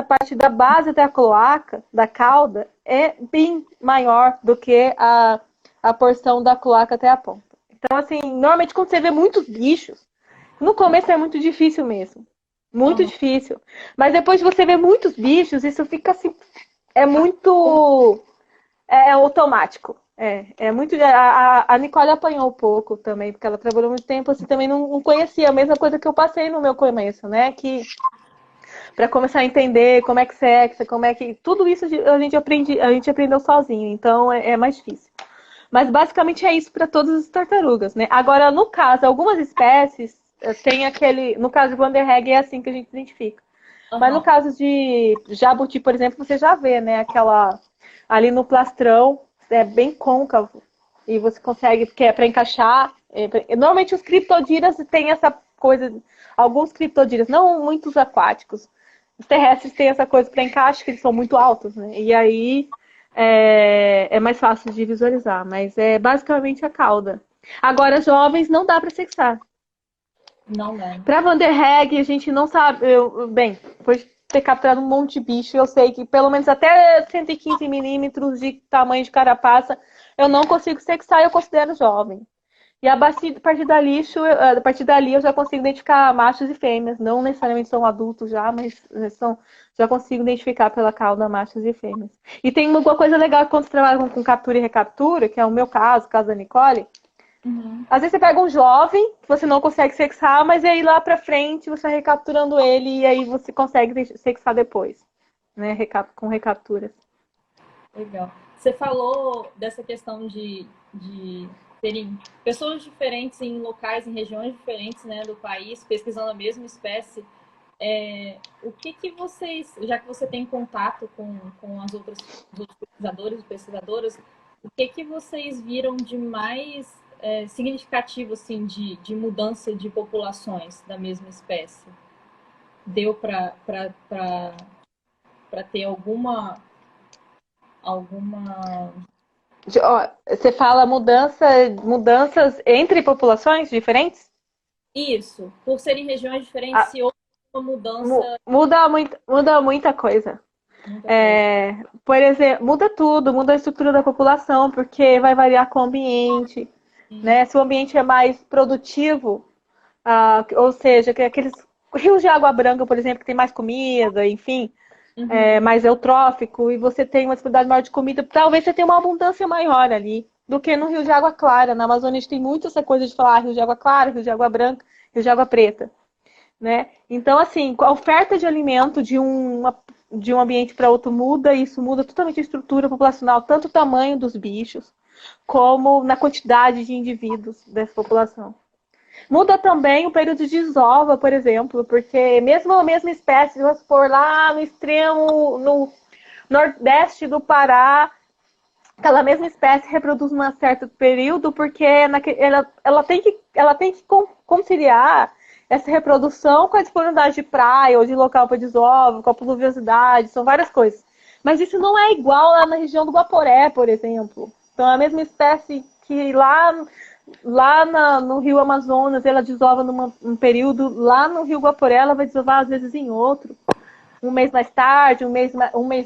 parte da base até a cloaca, da cauda, é bem maior do que a porção da cloaca até a ponta. Então, assim, normalmente quando você vê muitos bichos, no começo é muito difícil mesmo. Muito uhum. difícil. Mas depois de você ver muitos bichos, isso fica assim. É muito automático. É muito. A Nicole apanhou um pouco também, porque ela trabalhou muito tempo, assim, também não conhecia a mesma coisa que eu passei no meu começo, né? Que para começar a entender como é que sexa, como é que. Tudo isso a gente aprendeu sozinho, então é mais difícil. Mas basicamente é isso para todas as tartarugas, né? Agora, no caso, algumas espécies tem aquele. No caso de Vanderheg é assim que a gente identifica. Mas no Uhum. caso de jabuti, por exemplo, você já vê, né? Aquela ali no plastrão, é bem côncavo. E você consegue, porque é para encaixar. Normalmente os criptodiras têm essa coisa. Alguns criptodiras, não muitos aquáticos. Os terrestres têm essa coisa para encaixe, que eles são muito altos, né? E aí é mais fácil de visualizar. Mas é basicamente a cauda. Agora, jovens não dá para sexar. Não dá. Para Vanderheg, a gente não sabe. Bem, depois de ter capturado um monte de bicho, eu sei que pelo menos até 115 milímetros de tamanho de carapaça eu não consigo sexar e eu considero jovem. E a partir dali eu já consigo identificar machos e fêmeas. Não necessariamente são adultos já, mas já consigo identificar pela cauda machos e fêmeas. E tem uma coisa legal quando você trabalha com captura e recaptura, que é o meu caso, o caso da Nicole, Uhum. Às vezes você pega um jovem que você não consegue sexar, mas aí lá pra frente você vai recapturando ele e aí você consegue sexar depois, né? Com recapturas. Legal. Você falou dessa questão de terem pessoas diferentes em locais, em regiões diferentes, né, do país, pesquisando a mesma espécie. O que vocês, já que você tem contato com os outros pesquisadores e pesquisadoras, o que vocês viram de mais significativo assim, de mudança de populações da mesma espécie? Deu para ter alguma. Você fala mudanças entre populações diferentes? Isso, por serem regiões diferentes, Ah, se houve uma mudança, muda muita coisa. muita coisa. Por exemplo, muda tudo, muda a estrutura da população, porque vai variar com o ambiente, Sim. né? Se o ambiente é mais produtivo, ou seja, que aqueles rios de água branca, por exemplo, que tem mais comida, enfim, Uhum. mais eutrófico, e você tem uma disponibilidade maior de comida, talvez você tenha uma abundância maior ali do que no rio de água clara. Na Amazônia a gente tem muito essa coisa de falar rio de água clara, rio de água branca, rio de água preta, né? Então, assim, a oferta de alimento de um ambiente para outro muda, e isso muda totalmente a estrutura populacional, tanto o tamanho dos bichos, como na quantidade de indivíduos dessa população. Muda também o período de desova, por exemplo, porque mesmo a mesma espécie, vamos supor, lá no extremo, no nordeste do Pará, aquela mesma espécie reproduz um certo período, porque ela tem que conciliar essa reprodução com a disponibilidade de praia ou de local para desova, com a pluviosidade, são várias coisas. Mas isso não é igual lá na região do Guaporé, por exemplo. Então, a mesma espécie que no Rio Amazonas, ela desova num período, lá no Rio Guaporé, ela vai desovar às vezes em outro. Um mês mais tarde, um mês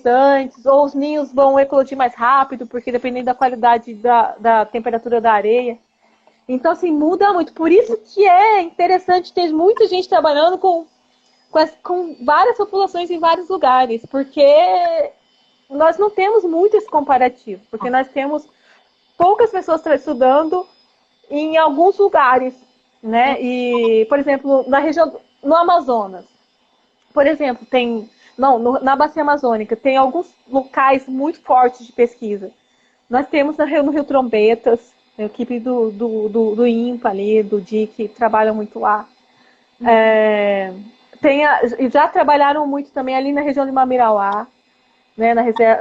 antes, ou os ninhos vão eclodir mais rápido, porque dependendo da qualidade da temperatura da areia. Então, assim, muda muito. Por isso que é interessante ter muita gente trabalhando com várias populações em vários lugares, porque nós não temos muito esse comparativo, porque nós temos poucas pessoas estudando em alguns lugares, né? E, por exemplo, no Amazonas, por exemplo, na Bacia Amazônica, tem alguns locais muito fortes de pesquisa. Nós temos no Rio Trombetas, a equipe do INPA ali, do DIC, trabalha muito lá. É, já trabalharam muito também ali na região de Mamirauá, né,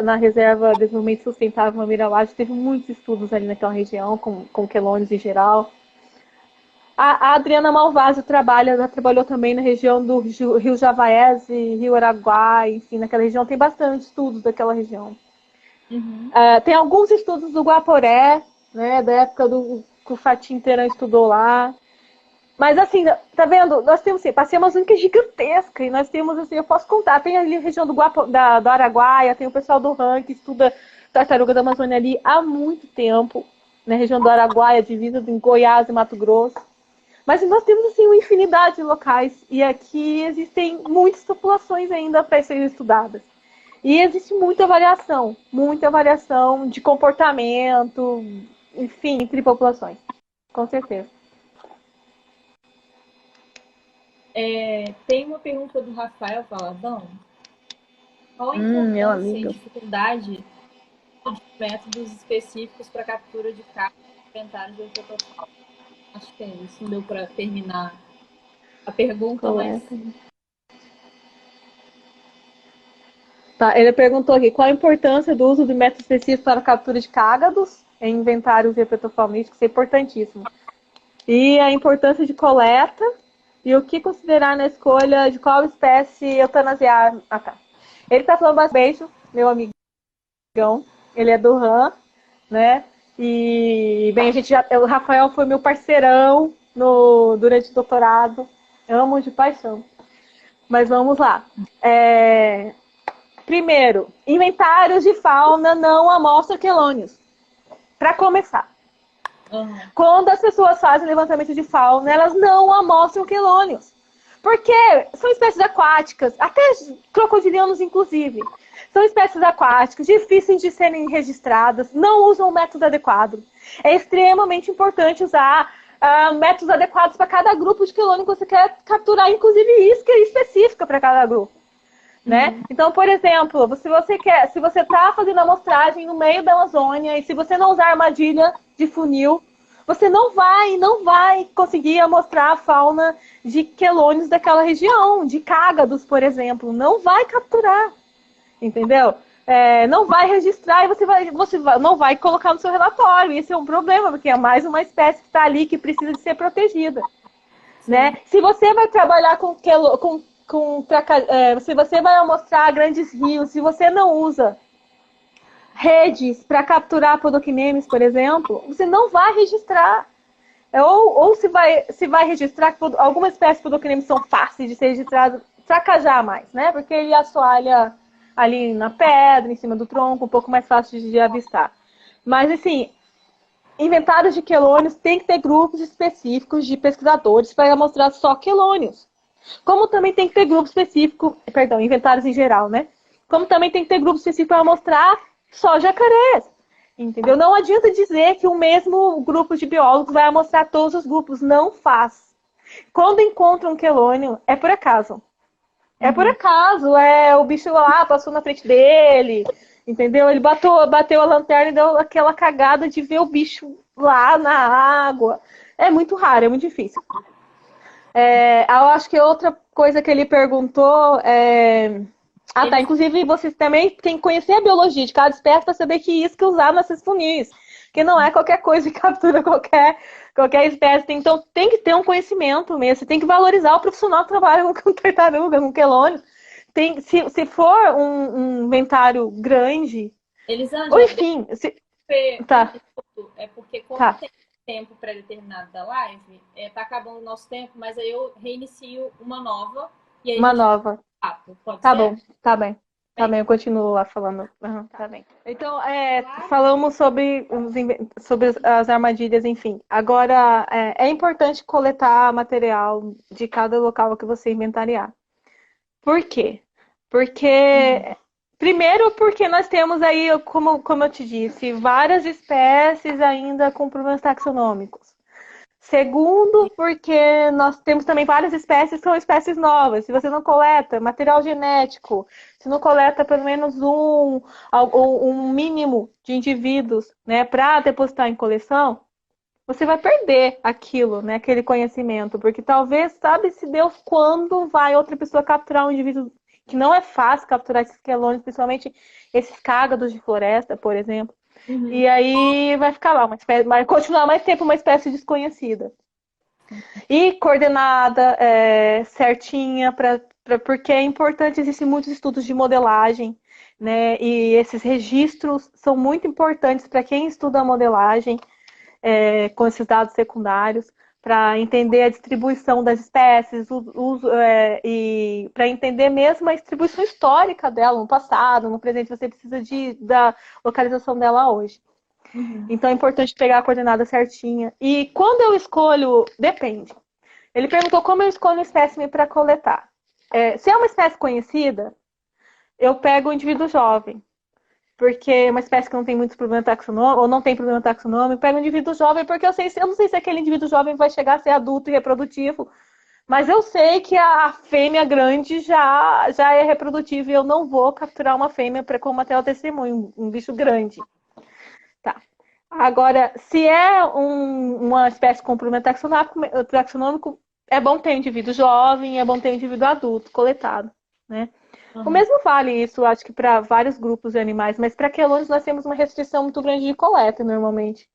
na reserva de Desenvolvimento Sustentável Mamirauá. A gente teve muitos estudos ali naquela região, com quelônios em geral. A Adriana Malvazio trabalhou também na região do Rio Javaese, Rio Araguá, enfim, naquela região tem bastante estudos daquela região. Uhum. Tem alguns estudos do Guaporé, né, da época que o Fatim Teran estudou lá. Mas assim, tá vendo? Nós temos assim, a Bacia Amazônica é gigantesca, e nós temos assim, eu posso contar, tem ali a região do Araguaia, tem o pessoal do RAM que estuda tartaruga da Amazônia ali há muito tempo, na região do Araguaia, divisa em Goiás e Mato Grosso. Mas nós temos assim uma infinidade de locais, e aqui existem muitas populações ainda para serem estudadas. E existe muita variação de comportamento, enfim, entre populações, com certeza. Tem uma pergunta do Rafael Valadão. Qual a Meu importância e amigo. dificuldade de métodos específicos para captura de carros e inventários de protocolo? Acho que é isso. Não deu para terminar a pergunta, mas Tá, ele perguntou aqui qual a importância do uso de métodos específicos para a captura de cágados em inventários herpetofaunísticos. Isso é importantíssimo. E a importância de coleta e o que considerar na escolha de qual espécie eutanasiar. Ah, tá. Ele está falando bastante, beijo, meu amigão. Ele é do RAM, né? E, bem, o Rafael foi meu parceirão durante o doutorado. Amo de paixão. Mas vamos lá. Primeiro, inventários de fauna não amostra quelônios. Para começar. Quando as pessoas fazem levantamento de fauna, elas não amostram quelônios. Porque são espécies aquáticas, até crocodilianos, inclusive. são espécies aquáticas, difíceis de serem registradas, não usam o método adequado. É extremamente importante usar métodos adequados para cada grupo de quelônio que você quer capturar, inclusive isca específica para cada grupo. Né? Então, por exemplo, se você está fazendo amostragem no meio da Amazônia e se você não usar armadilha de funil, você não vai conseguir amostrar a fauna de quelônios daquela região, de cágados, por exemplo. Não vai capturar, entendeu? Não vai registrar e não vai colocar no seu relatório. Esse é um problema, porque é mais uma espécie que está ali que precisa de ser protegida. Né? Se você vai trabalhar se você vai amostrar grandes rios, se você não usa redes para capturar podoquinemes, por exemplo, você não vai registrar. Ou se vai registrar, algumas espécies de podoquinemes são fáceis de ser registradas, fracajar mais, né? Porque ele assoalha ali na pedra, em cima do tronco, um pouco mais fácil de avistar. Mas, assim, inventários de quelônios tem que ter grupos específicos de pesquisadores para mostrar só quelônios. Como também tem que ter grupo específico, inventários em geral, né? Como também tem que ter grupo específico para mostrar só jacarés. Entendeu? Não adianta dizer que o mesmo grupo de biólogos vai amostrar todos os grupos. Não faz. Quando encontra um quelônio, é por acaso. É por acaso. O bicho lá passou na frente dele. Entendeu? Ele bateu a lanterna e deu aquela cagada de ver o bicho lá na água. É muito raro, é muito difícil. Eu acho que outra coisa que ele perguntou tá. Inclusive, vocês também têm que conhecer a biologia de cada espécie para saber que isca usar nesses funis. Que não é qualquer coisa que captura qualquer espécie. Então, tem que ter um conhecimento mesmo. Você tem que valorizar o profissional que trabalha com tartaruga, com quelônio. Se for um inventário grande... Elisângela, ou enfim... Tá. É porque como tá. tem tempo pré-determinado da live, tá acabando o nosso tempo, mas aí eu reinicio uma nova. E aí uma nova. Pode tá ser? Bom, tá bem. Tá bem, eu continuo lá falando. Tá bem. Então, falamos sobre as armadilhas, enfim. Agora, é importante coletar material de cada local que você inventariar. Por quê? Primeiro, porque nós temos aí, como eu te disse, várias espécies ainda com problemas taxonômicos. Segundo, porque nós temos também várias espécies que são espécies novas. Se você não coleta material genético, se não coleta pelo menos um mínimo de indivíduos, né, para depositar em coleção, você vai perder aquilo, né, aquele conhecimento. Porque talvez, sabe-se Deus quando vai outra pessoa capturar um indivíduo, que não é fácil capturar esses quelônios, principalmente esses cágados de floresta, por exemplo. E aí vai ficar lá, vai continuar mais tempo uma espécie desconhecida. E coordenada certinha, porque é importante, existem muitos estudos de modelagem, né? E esses registros são muito importantes para quem estuda a modelagem com esses dados secundários, para entender a distribuição das espécies e para entender mesmo a distribuição histórica dela no passado, no presente. Você precisa da localização dela hoje. Então é importante pegar a coordenada certinha. E quando eu escolho, depende. Ele perguntou como eu escolho um espécime para coletar. Se é uma espécie conhecida, eu pego o indivíduo jovem. Porque é uma espécie que não tem muitos problemas taxonômicos, ou não tem problema taxonômico, pega um indivíduo jovem, porque eu não sei se aquele indivíduo jovem vai chegar a ser adulto e reprodutivo, mas eu sei que a fêmea grande já é reprodutiva e eu não vou capturar uma fêmea como material testemunho, um bicho grande. Tá. Agora, se é uma espécie com problema taxonômico, é bom ter um indivíduo jovem, é bom ter um indivíduo adulto coletado, né? O mesmo vale isso, acho que para vários grupos de animais, mas para quelônios nós temos uma restrição muito grande de coleta, normalmente.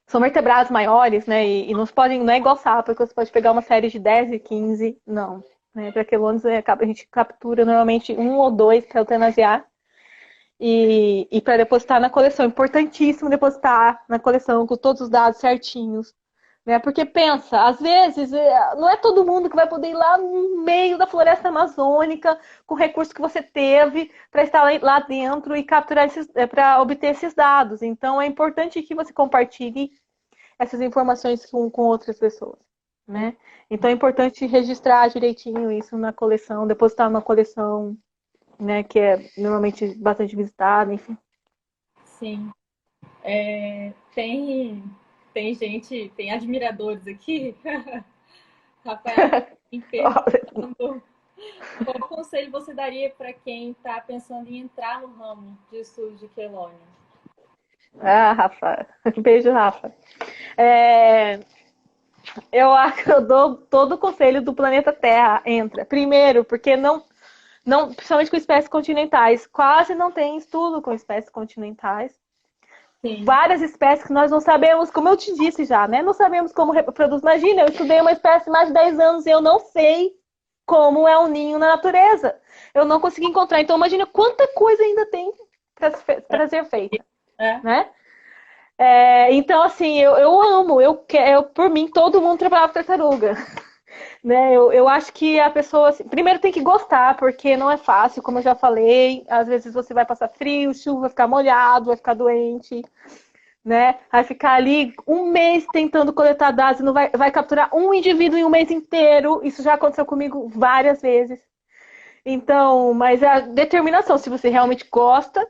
São vertebrados maiores, né? E não é igual sapo, porque você pode pegar uma série de 10 e 15, não. Né? Para quelônios a gente captura normalmente 1 ou 2 para eutanasiar e para depositar na coleção. Importantíssimo depositar na coleção com todos os dados certinhos. Né? Porque pensa, às vezes, não é todo mundo que vai poder ir lá no meio da floresta amazônica com o recurso que você teve para estar lá dentro e capturar para obter esses dados. Então, é importante que você compartilhe essas informações com outras pessoas. Né? Então, é importante registrar direitinho isso na coleção, depositar numa coleção. né? Que é normalmente bastante visitado, enfim. Sim. Tem, tem gente, tem admiradores aqui. Rafael, me perguntando qual conselho você daria para quem está pensando em entrar no ramo de estudos de quelônia? Ah, Rafa. Beijo, Rafa. É, eu acho que eu dou todo o conselho do planeta Terra. Entra. Primeiro, porque não, principalmente com espécies continentais, quase não tem estudo com espécies continentais. Sim, Várias espécies que nós não sabemos, como eu te disse já, né? Não sabemos como reproduz. Imagina, eu estudei uma espécie há mais de 10 anos e eu não sei como é um ninho na natureza. Eu não consegui encontrar. Então, imagina quanta coisa ainda tem para ser feita, é, né? Então, assim, eu amo, por mim, todo mundo trabalhava com tartaruga. Né? Eu acho que a pessoa, assim, primeiro tem que gostar, porque não é fácil, como eu já falei. Às vezes você vai passar frio, chuva, vai ficar molhado, vai ficar doente, né? Vai ficar ali um mês tentando coletar dados e não vai capturar um indivíduo em um mês inteiro. Isso já aconteceu comigo várias vezes. Então, mas é a determinação, se você realmente gosta,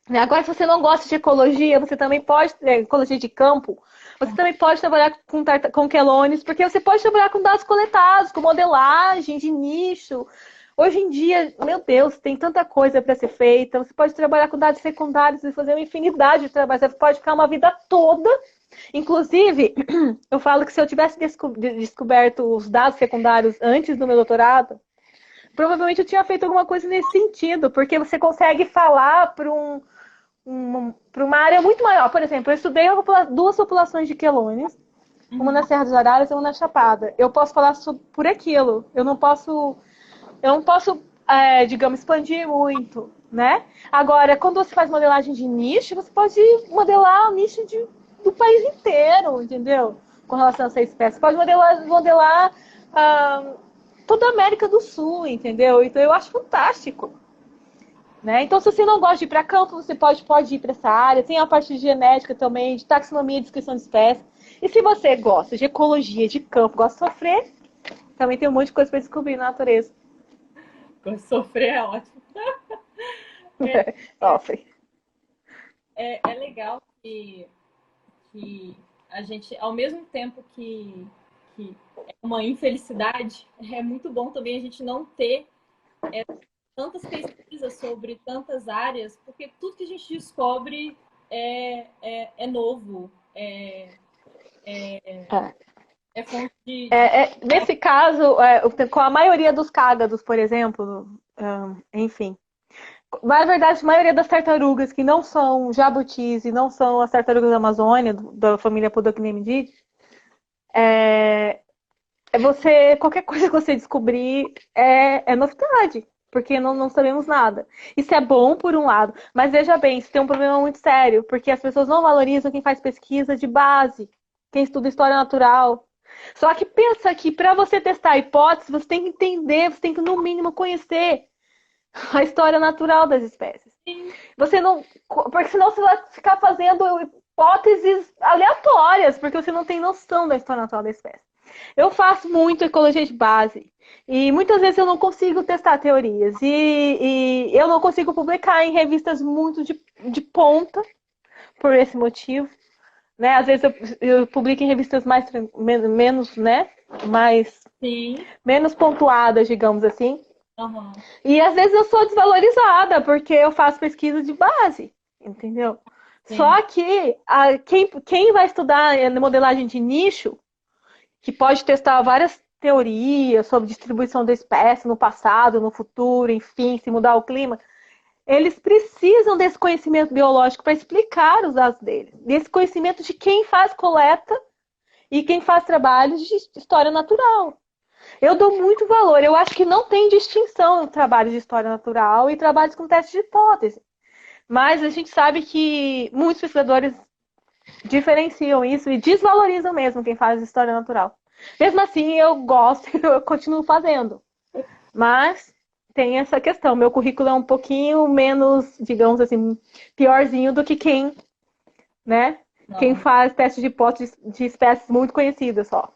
né? Agora, se você não gosta de ecologia, você também pode, ecologia de campo, você também pode trabalhar com quelônios, porque você pode trabalhar com dados coletados, com modelagem de nicho. Hoje em dia, meu Deus, tem tanta coisa para ser feita. Você pode trabalhar com dados secundários e fazer uma infinidade de trabalho. Você pode ficar uma vida toda. Inclusive, eu falo que se eu tivesse descoberto os dados secundários antes do meu doutorado, provavelmente eu tinha feito alguma coisa nesse sentido, porque você consegue falar para uma área muito maior. Por exemplo, eu estudei duas populações de quelônios, uma na uhum, Serra dos Araras e uma na Chapada. Eu posso falar por aquilo. Eu não posso, digamos, expandir muito, né? Agora, quando você faz modelagem de nicho, você pode modelar o nicho do país inteiro, entendeu? Com relação a essa espécie. Você pode modelar toda a América do Sul, entendeu? Então eu acho fantástico. Né? Então, se você não gosta de ir para campo, você pode ir para essa área. Tem a parte de genética também, de taxonomia e descrição de espécies. E se você gosta de ecologia, de campo, gosta de sofrer, também tem um monte de coisa para descobrir na natureza. sofrer é ótimo. Sofre. É legal que a gente, ao mesmo tempo que é uma infelicidade, é muito bom também a gente não ter tantas pesquisas sobre tantas áreas, porque tudo que a gente descobre é novo, É. é fonte de Nesse caso, com a maioria dos cágados, por exemplo, enfim. Na verdade, a maioria das tartarugas que não são jabutis e não são as tartarugas da Amazônia, da família Podocnemididae, qualquer coisa que você descobrir é novidade, porque não sabemos nada. Isso é bom por um lado, mas veja bem, isso tem um problema muito sério, porque as pessoas não valorizam quem faz pesquisa de base, quem estuda história natural. Só que pensa que para você testar a hipótese, você tem que entender, você tem que no mínimo conhecer a história natural das espécies. Você não, porque senão você vai ficar fazendo hipóteses aleatórias, porque você não tem noção da história natural da espécie. Eu faço muito ecologia de base. E muitas vezes eu não consigo testar teorias. E eu não consigo publicar em revistas muito de ponta por esse motivo. Né? Às vezes eu publico em revistas menos, né? Mais, sim, menos pontuadas, digamos assim. uhum, E às vezes eu sou desvalorizada, porque eu faço pesquisa de base, entendeu? sim, Só que quem vai estudar modelagem de nicho, que pode testar várias teorias sobre distribuição da espécie no passado, no futuro, enfim, se mudar o clima, eles precisam desse conhecimento biológico para explicar os dados deles, desse conhecimento de quem faz coleta e quem faz trabalhos de história natural. Eu dou muito valor. Eu acho que não tem distinção entre trabalhos de história natural e trabalhos com teste de hipótese. Mas a gente sabe que muitos pesquisadores diferenciam isso e desvalorizam mesmo quem faz história natural. Mesmo assim, eu gosto e eu continuo fazendo. Mas tem essa questão. Meu currículo é um pouquinho menos, digamos assim, piorzinho do que né? Quem não, faz teste de hipótese de espécies muito conhecidas só.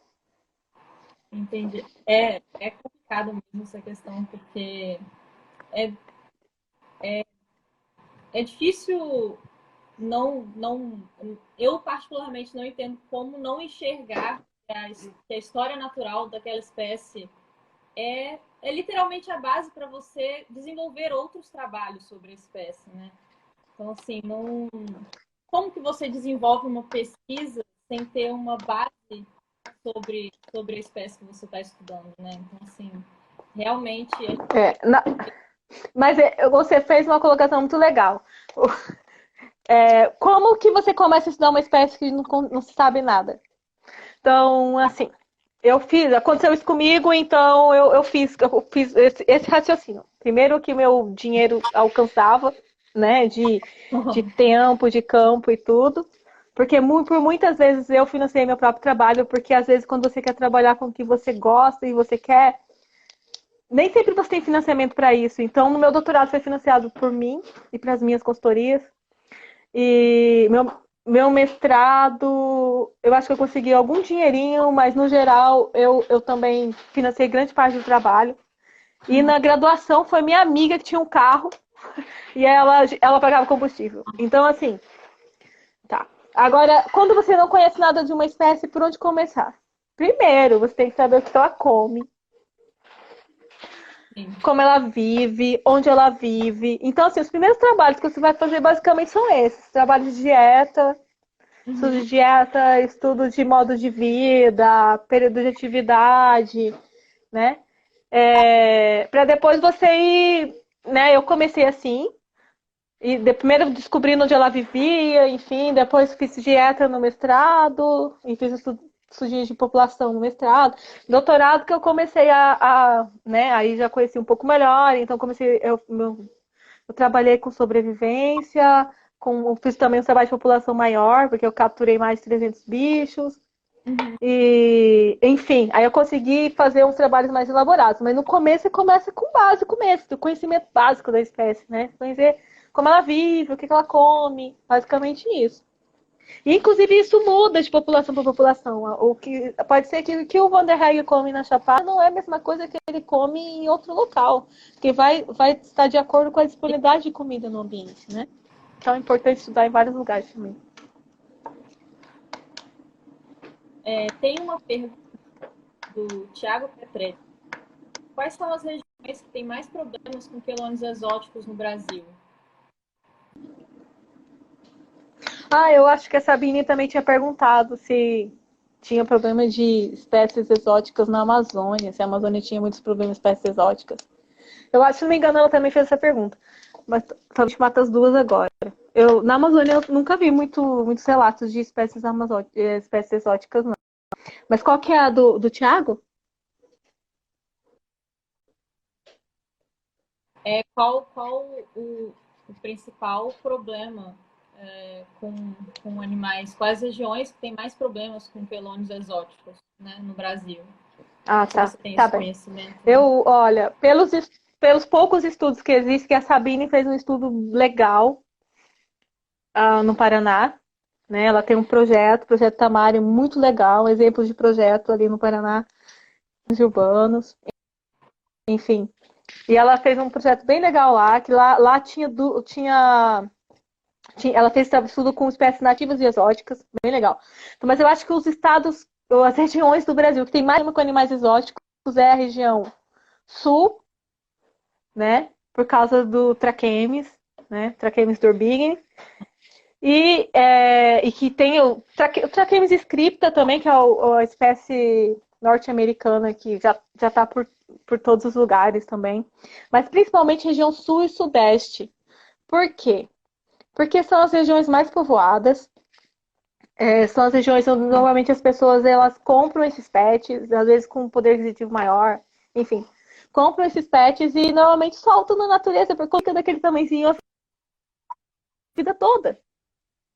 entendi. É complicado mesmo essa questão, porque é, É difícil não, eu particularmente não entendo como não enxergar que a história natural daquela espécie é literalmente a base para você desenvolver outros trabalhos sobre a espécie, né? Então, assim, não... como que você desenvolve uma pesquisa sem ter uma base sobre a espécie que você está estudando, né? Então, assim, realmente... Mas você fez uma colocação muito legal. Como que você começa a estudar uma espécie que não se sabe nada? Então, assim, aconteceu isso comigo, então eu fiz esse raciocínio. Primeiro que meu dinheiro alcançava, né, de tempo, de campo e tudo. Porque por muitas vezes eu financei meu próprio trabalho, porque às vezes quando você quer trabalhar com o que você gosta e você quer, nem sempre você tem financiamento para isso. Então, no meu doutorado foi financiado por mim e para as minhas consultorias. E meu mestrado, eu acho que eu consegui algum dinheirinho, mas no geral eu também financei grande parte do trabalho. E na graduação foi minha amiga que tinha um carro e ela pagava combustível. Então, assim, tá. Agora, quando você não conhece nada de uma espécie, por onde começar? Primeiro, você tem que saber o que ela come, como ela vive, onde ela vive. Então, assim, os primeiros trabalhos que você vai fazer basicamente são esses: trabalho de dieta, estudo de dieta, estudo de modo de vida, período de atividade, né? Para depois você ir, né? Eu comecei assim, e primeiro descobrindo onde ela vivia, enfim, depois fiz dieta no mestrado, e fiz estudinhos de população no mestrado. Doutorado que eu comecei né? Aí já conheci um pouco melhor, então eu trabalhei com sobrevivência, fiz também um trabalho de população maior, porque eu capturei mais de 300 bichos. E, enfim, aí eu consegui fazer uns trabalhos mais elaborados. Mas no começo você começa com o básico mesmo, do conhecimento básico da espécie, né? Conhecer como ela vive, o que ela come, basicamente isso. E, inclusive, isso muda de população para população. O que pode ser que o Van der Heghe come na Chapada não é a mesma coisa que ele come em outro local, que vai estar de acordo com a disponibilidade de comida no ambiente, né? Então é importante estudar em vários lugares também. Tem uma pergunta do Thiago Petretti. Quais são as regiões que têm mais problemas com quelônios exóticos no Brasil? Eu acho que a Sabine também tinha perguntado se tinha problema de espécies exóticas na Amazônia, se a Amazônia tinha muitos problemas de espécies exóticas. Eu acho, se não me engano, ela também fez essa pergunta. Mas talvez mata as duas agora. Na Amazônia eu nunca vi muitos relatos de espécies exóticas, não. Mas qual que é a do Thiago? Qual o principal problema com animais? Quais regiões que têm mais problemas com quelônios exóticos, né, no Brasil? Tá. Você tem esse conhecimento? Olha, pelos poucos estudos que existem, que a Sabine fez um estudo legal no Paraná, né? Ela tem um projeto Tamari, muito legal, exemplos de projeto ali no Paraná, urbanos, enfim. E ela fez um projeto bem legal lá, que lá ela fez estudo com espécies nativas e exóticas, bem legal. Mas eu acho que os estados, as regiões do Brasil que tem mais com animais exóticos é a região sul, né? Por causa do Trachemis, né? Trachemis dorbigni. E que tem o Trachemis scripta também, que é a espécie norte-americana que já está por todos os lugares também. Mas principalmente região sul e sudeste. Por quê? Porque são as regiões mais povoadas. São as regiões onde normalmente as pessoas elas compram esses pets, às vezes com um poder aquisitivo maior, enfim. Compram esses pets e normalmente soltam na natureza por conta daquele tamanhozinho a vida toda.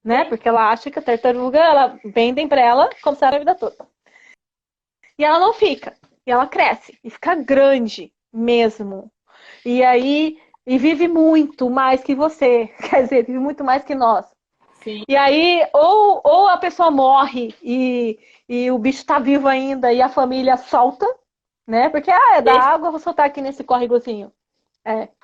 Né? Porque ela acha que a tartaruga, ela vendem para ela como se era a vida toda. E ela não fica. E ela cresce. E fica grande mesmo. E aí, e vive muito mais que você. Quer dizer, vive muito mais que nós. Sim. E aí, ou a pessoa morre e o bicho está vivo ainda e a família solta, né? Porque, é da água, vou soltar aqui nesse córregozinho.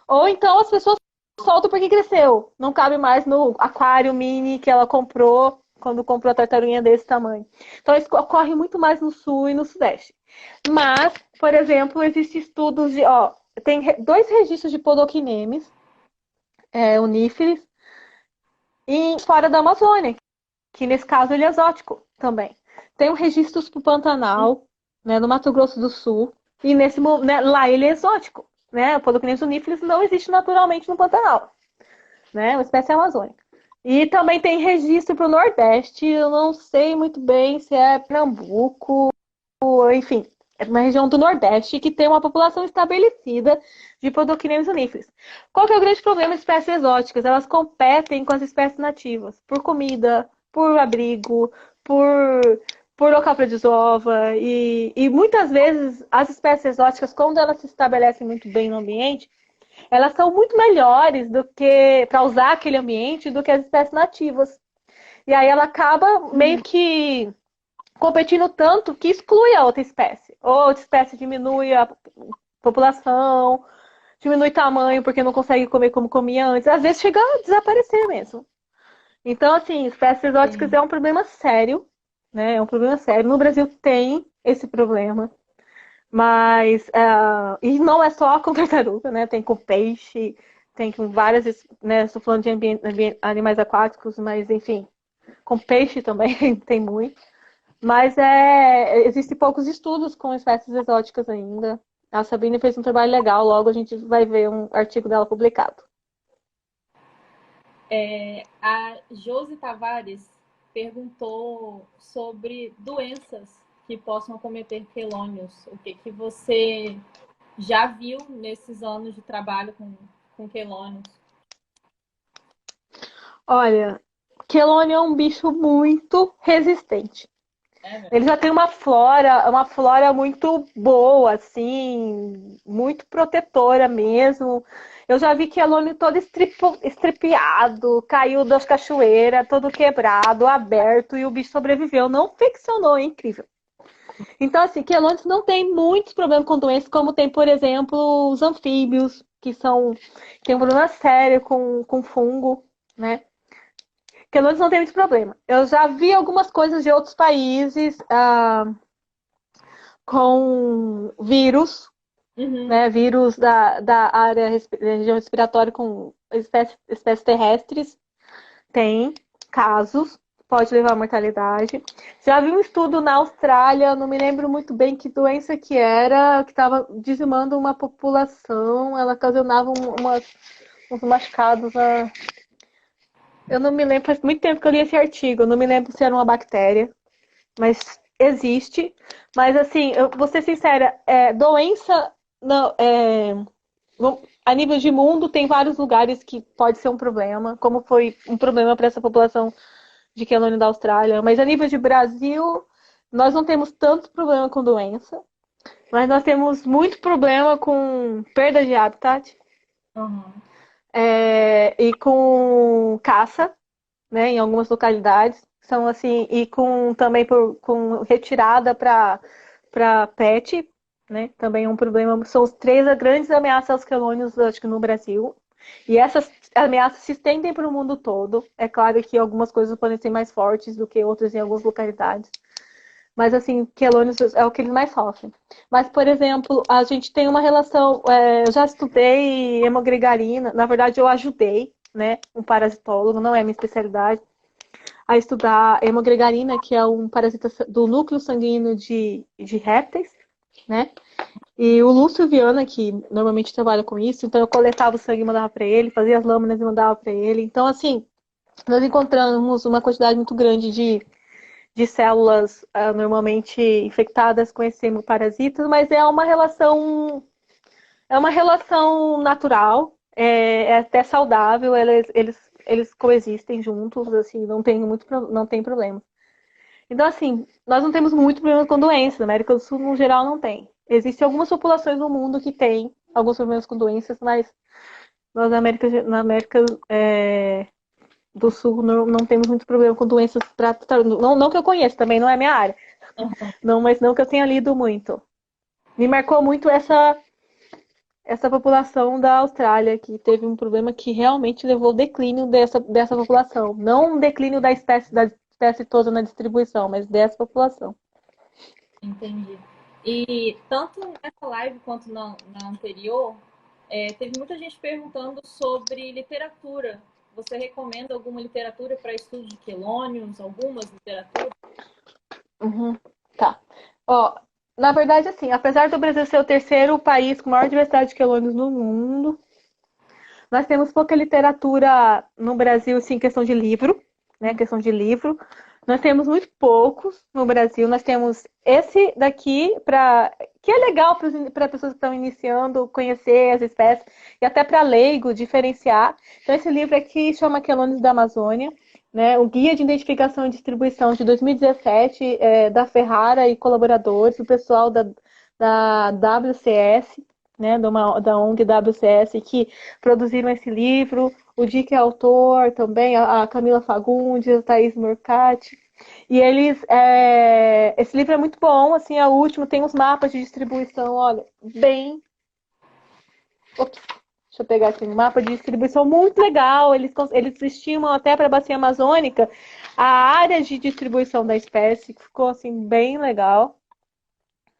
Ou então as pessoas solta porque cresceu. Não cabe mais no aquário mini que ela comprou quando comprou a tartaruguinha desse tamanho. Então, isso ocorre muito mais no sul e no sudeste. Mas, por exemplo, existem estudos de... Ó, tem dois registros de podoquinemes, uníferes, e fora da Amazônia, que nesse caso ele é exótico também. Tem um registro para o Pantanal, né, no Mato Grosso do Sul, e né, lá ele é exótico. Né? O Podocynemus unifilis não existe naturalmente no Pantanal, né? Uma espécie amazônica. E também tem registro para o Nordeste, eu não sei muito bem se é Pernambuco, enfim, é uma região do Nordeste que tem uma população estabelecida de Podocynemus unifilis. Qual que é o grande problema de espécies exóticas? Elas competem com as espécies nativas por comida, por abrigo, por, por local para desova. E muitas vezes as espécies exóticas, quando elas se estabelecem muito bem no ambiente, elas são muito melhores do que para usar aquele ambiente do que as espécies nativas. E aí ela acaba meio que competindo tanto que exclui a outra espécie. Ou a outra espécie diminui a população, diminui o tamanho porque não consegue comer como comia antes. Às vezes chega a desaparecer mesmo. Então, assim, espécies exóticas Sim. é um problema sério, né? É um problema sério. No Brasil tem esse problema. Mas, e não é só com tartaruga, né? Tem com peixe, tem com várias, né? Estou falando de animais aquáticos, mas enfim, com peixe também tem muito. Mas existem poucos estudos com espécies exóticas ainda. A Sabrina fez um trabalho legal, logo a gente vai ver um artigo dela publicado. A Josi Tavares perguntou sobre doenças que possam acometer quelônios. O que você já viu nesses anos de trabalho com quelônios? Olha, quelônio é um bicho muito resistente. Ele já tem uma flora muito boa, assim, muito protetora mesmo. Eu já vi quelônio todo estripiado, caiu das cachoeiras, todo quebrado, aberto, e o bicho sobreviveu. Não ficcionou, é incrível. Então, assim, quelônios não tem muitos problemas com doenças, como tem, por exemplo, os anfíbios, tem um problema sério com fungo, né? Quelônios não tem muito problema. Eu já vi algumas coisas de outros países com vírus, né? Vírus da área região respiratória com espécies terrestres. Tem casos, pode levar à mortalidade. Já vi um estudo na Austrália, não me lembro muito bem que doença que era, que estava dizimando uma população, ela ocasionava uns machucados. Eu não me lembro, faz muito tempo que eu li esse artigo, eu não me lembro se era uma bactéria, mas existe. Mas assim, eu vou ser sincera, doença não, a nível de mundo tem vários lugares que pode ser um problema, como foi um problema para essa população de quelônio da Austrália. Mas a nível de Brasil, nós não temos tanto problema com doença, mas nós temos muito problema com perda de habitat e com caça, né, em algumas localidades. São assim, e também com retirada para pet, né? Também é um problema. São os três grandes ameaças aos quelônios, acho que no Brasil. E essas ameaças se estendem para o mundo todo. É claro que algumas coisas podem ser mais fortes do que outras em algumas localidades. Mas, assim, quelônios é o que eles mais sofrem. Mas, por exemplo, a gente tem uma relação... eu já estudei hemogregarina. Na verdade, eu ajudei, né? Um parasitólogo, não é minha especialidade, a estudar hemogregarina, que é um parasita do núcleo sanguíneo de répteis, né? E o Lúcio Viana, que normalmente trabalha com isso, então eu coletava o sangue e mandava para ele, fazia as lâminas e mandava para ele. Então, assim, nós encontramos uma quantidade muito grande de células normalmente infectadas com esse hemoparasita, mas é uma relação natural, é até saudável, eles coexistem juntos, assim, não tem problema. Então, assim, nós não temos muito problema com doenças. Na América do Sul, no geral, não tem. Existem algumas populações no mundo que têm alguns problemas com doenças, mas nós na América do Sul não temos muito problema com doenças não que eu conheça, também não é minha área. Não, mas não que eu tenha lido muito. Me marcou muito essa população da Austrália, que teve um problema que realmente levou ao declínio dessa população. Não um declínio da espécie toda na distribuição, mas dessa população. Entendi. E tanto nessa live quanto na anterior, teve muita gente perguntando sobre literatura. Você recomenda alguma literatura para estudo de quelônios? Algumas literaturas? Uhum. Tá. Ó, na verdade, assim, apesar do Brasil ser o terceiro país com maior diversidade de quelônios no mundo, nós temos pouca literatura no Brasil, assim, questão de livro, né? Questão de livro. Nós temos muito poucos no Brasil. Nós temos esse daqui, que é legal para pessoas que estão iniciando, conhecer as espécies, e até para leigo, diferenciar. Então, esse livro aqui chama Quelônios da Amazônia, né? O Guia de Identificação e Distribuição de 2017, da Ferrara e colaboradores, o pessoal da WCS, né, da ONG WCS, que produziram esse livro. O Dick é autor também, a Camila Fagundes, a Thaís Murcati. E esse livro é muito bom, assim, é o último, tem os mapas de distribuição, olha, bem... Ops, deixa eu pegar aqui, um mapa de distribuição muito legal, eles estimam até para a bacia amazônica a área de distribuição da espécie, que ficou, assim, bem legal,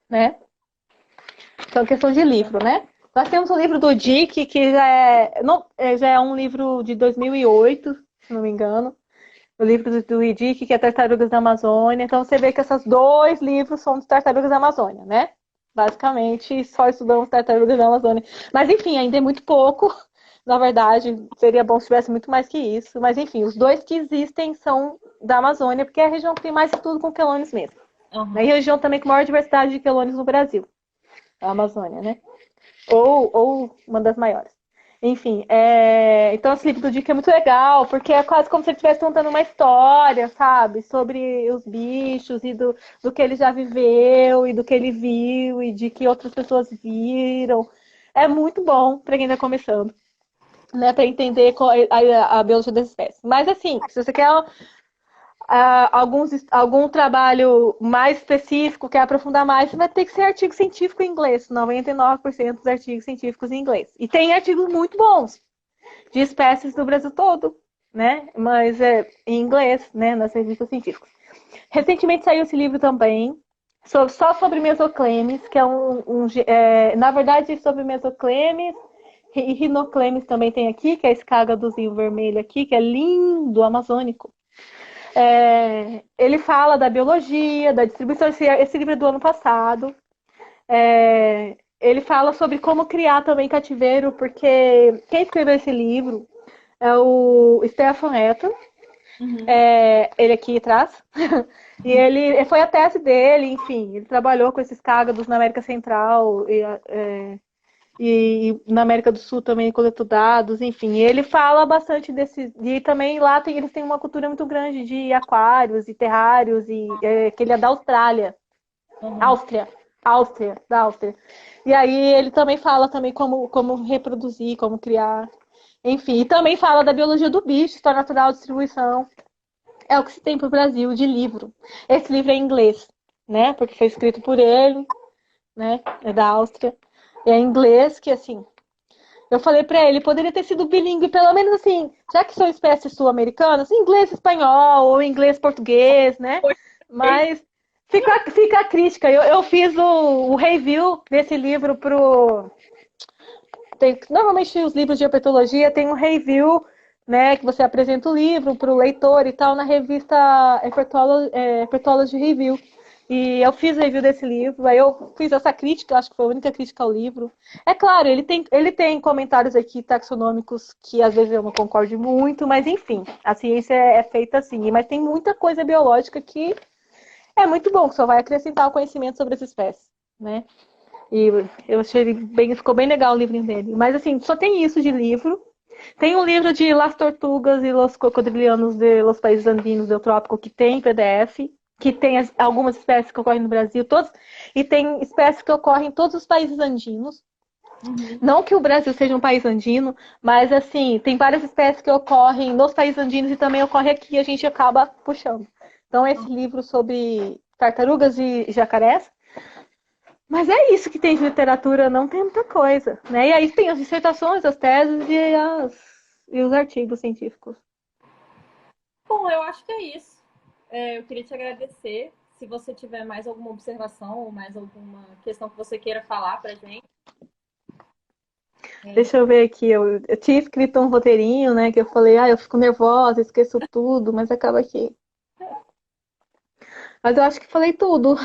né? Então, questão de livro, né? Nós temos o livro do Dick, que já é um livro de 2008, se não me engano. O livro do Dick, que é Tartarugas da Amazônia. Então, você vê que esses dois livros são de Tartarugas da Amazônia, né? Basicamente, só estudamos Tartarugas da Amazônia. Mas, enfim, ainda é muito pouco. Na verdade, seria bom se tivesse muito mais que isso. Mas, enfim, os dois que existem são da Amazônia, porque é a região que tem mais estudo com quelônios mesmo. Uhum. E a região também com maior diversidade de quelônios no Brasil. A Amazônia, né? Ou uma das maiores. Enfim, então esse livro do Dick é muito legal, porque é quase como se ele estivesse contando uma história, sabe? Sobre os bichos e do que ele já viveu, e do que ele viu, e de que outras pessoas viram. É muito bom para quem está começando, né? Para entender a biologia das espécies. Mas assim, se você quer algum trabalho mais específico, quer aprofundar mais, você vai ter que ser artigo científico em inglês. 99% dos artigos científicos em inglês. E tem artigos muito bons de espécies do Brasil todo, né? Mas em inglês, né? Nas revistas científicas. Recentemente saiu esse livro também, só sobre mesoclemes, que é na verdade, sobre mesoclemes e rinoclemes também tem aqui, que é esse cágadozinho vermelho aqui, que é lindo, amazônico. Ele fala da biologia, da distribuição. Esse livro é do ano passado. Ele fala sobre como criar também cativeiro, porque quem escreveu esse livro é o Stefan Etton. Uhum. Ele aqui atrás. E ele foi a tese dele, enfim. Ele trabalhou com esses cágados na América Central e na América do Sul também coletou dados, enfim. Ele fala bastante desse. E também lá eles têm uma cultura muito grande de aquários e terrários, que ele é da Austrália. Uhum. Da Áustria. E aí ele também fala também como reproduzir, como criar. Enfim, e também fala da biologia do bicho, história natural, distribuição. É o que se tem para o Brasil de livro. Esse livro é em inglês, né? Porque foi escrito por ele, né? É da Áustria. É em inglês, que assim, eu falei pra ele, poderia ter sido bilíngue, pelo menos assim, já que são espécies sul-americanas, inglês espanhol ou inglês português, né? Mas fica a crítica. Eu fiz o review desse livro normalmente os livros de herpetologia tem um review, né? Que você apresenta o livro pro leitor e tal, na revista Herpetology Review. E eu fiz review desse livro, aí eu fiz essa crítica, acho que foi a única crítica ao livro. É claro, ele tem comentários aqui taxonômicos que às vezes eu não concordo muito, mas enfim, a ciência é feita assim. Mas tem muita coisa biológica que é muito bom, que só vai acrescentar o conhecimento sobre as espécies, né? E eu achei ficou bem legal o livrinho dele. Mas assim, só tem isso de livro. Tem um livro de Las Tortugas e Los Cocodrilos de los Países Andinos do Trópico que tem PDF, que tem algumas espécies que ocorrem no Brasil, e tem espécies que ocorrem em todos os países andinos. Uhum. Não que o Brasil seja um país andino, mas assim, tem várias espécies que ocorrem nos países andinos e também ocorre aqui, a gente acaba puxando. Então, esse livro sobre tartarugas e jacarés, Mas é isso que tem de literatura, não tem muita coisa, né? E aí tem as dissertações, as teses e os artigos científicos. Bom, eu acho que é isso. Eu queria te agradecer. Se você tiver mais alguma observação ou mais alguma questão que você queira falar pra gente. Deixa eu ver aqui, eu tinha escrito um roteirinho, né? Que eu falei, eu fico nervosa, esqueço tudo, mas acaba aqui. Mas eu acho que falei tudo.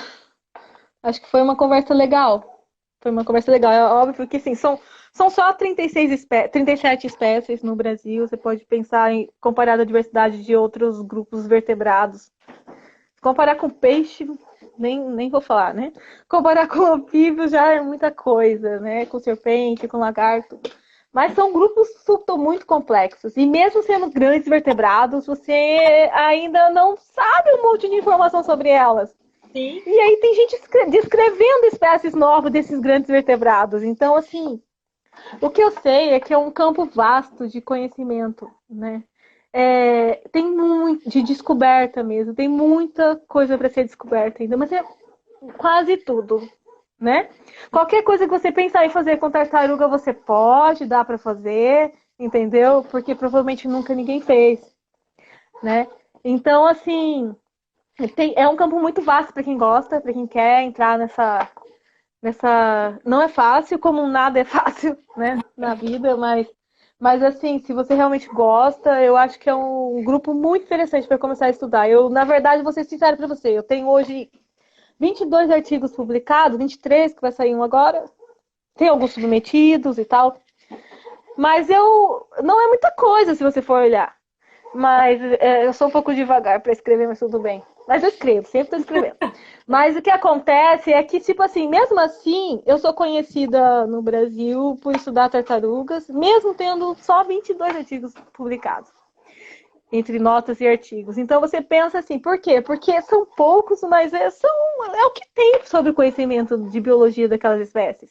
Acho que foi uma conversa legal. Foi uma conversa legal. É óbvio que sim, são só 37 espécies no Brasil. Você pode pensar em comparar a diversidade de outros grupos vertebrados. Comparar com peixe, nem vou falar, né? Comparar com anfíbio já é muita coisa, né? Com serpente, com lagarto. Mas são grupos muito complexos. E mesmo sendo grandes vertebrados, você ainda não sabe um monte de informação sobre elas. Sim. E aí tem gente descrevendo espécies novas desses grandes vertebrados. Então, assim, o que eu sei é que é um campo vasto de conhecimento, né? Tem muito de descoberta mesmo, tem muita coisa para ser descoberta ainda, mas é quase tudo, né? Qualquer coisa que você pensar em fazer com tartaruga, você pode, dá para fazer, entendeu? Porque provavelmente nunca ninguém fez, né? Então, assim, é um campo muito vasto para quem gosta, para quem quer entrar nessa. Não é fácil, como nada é fácil, né, na vida, mas assim, se você realmente gosta, eu acho que é um grupo muito interessante para começar a estudar. Eu, na verdade, vou ser sincera para você, eu tenho hoje 22 artigos publicados, 23 que vai sair um agora, tem alguns submetidos e tal, mas não é muita coisa se você for olhar. Mas eu sou um pouco devagar para escrever, mas tudo bem. Mas eu escrevo, sempre estou escrevendo. Mas o que acontece é que, tipo assim, mesmo assim, eu sou conhecida no Brasil por estudar tartarugas, mesmo tendo só 22 artigos publicados, entre notas e artigos. Então você pensa assim, por quê? Porque são poucos, mas é o que tem sobre o conhecimento de biologia daquelas espécies.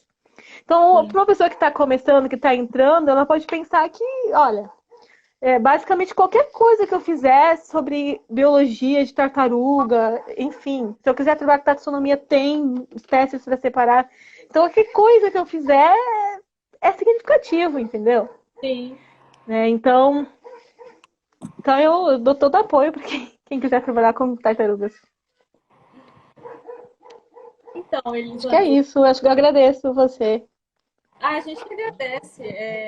Então, para uma pessoa que está começando, que está entrando, ela pode pensar que, olha, basicamente qualquer coisa que eu fizesse sobre biologia de tartaruga, enfim, se eu quiser trabalhar com taxonomia, tem espécies para separar. Então, qualquer coisa que eu fizer é significativo, entendeu? Sim. Então eu dou todo apoio para quem quiser trabalhar com tartarugas. Então, Acho que é Elisângela, isso, acho que eu agradeço você. a gente que agradece.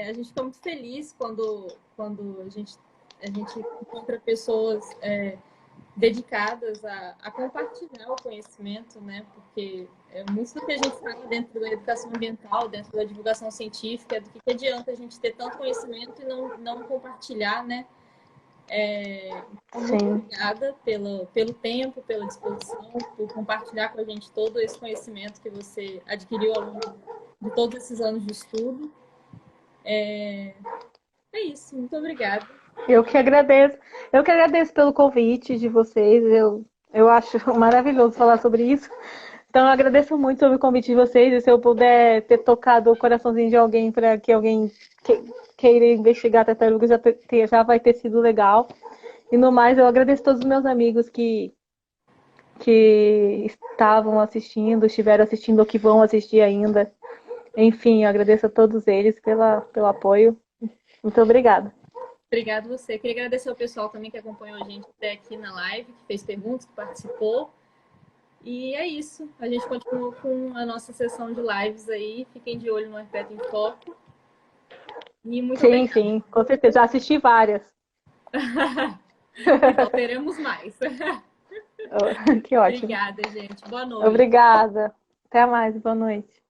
A gente fica muito feliz quando a gente encontra pessoas dedicadas a compartilhar o conhecimento, né? Porque muito do que a gente fala dentro da educação ambiental, dentro da divulgação científica, do que adianta a gente ter tanto conhecimento e não compartilhar, né? Então, muito Sim. obrigada pelo tempo, pela disposição, por compartilhar com a gente todo esse conhecimento que você adquiriu ao longo de todos esses anos de estudo. É isso, muito obrigada. Eu que agradeço. Eu que agradeço pelo convite de vocês. Eu acho maravilhoso falar sobre isso. Então, eu agradeço muito sobre o convite de vocês. E se eu puder ter tocado o coraçãozinho de alguém para que alguém queira investigar tartarugas, já vai ter sido legal. E no mais, eu agradeço a todos os meus amigos que estavam assistindo, estiveram assistindo ou que vão assistir ainda. Enfim, eu agradeço a todos eles pelo apoio. Muito obrigada. Obrigada você. Queria agradecer ao pessoal também que acompanhou a gente até aqui na live, que fez perguntas, que participou. E é isso. A gente continua com a nossa sessão de lives aí. Fiquem de olho no Arquiteto em Foco. E muito obrigada. Sim, com certeza. Já assisti várias. Então teremos mais. Que ótimo. Obrigada, gente. Boa noite. Obrigada. Até mais. Boa noite.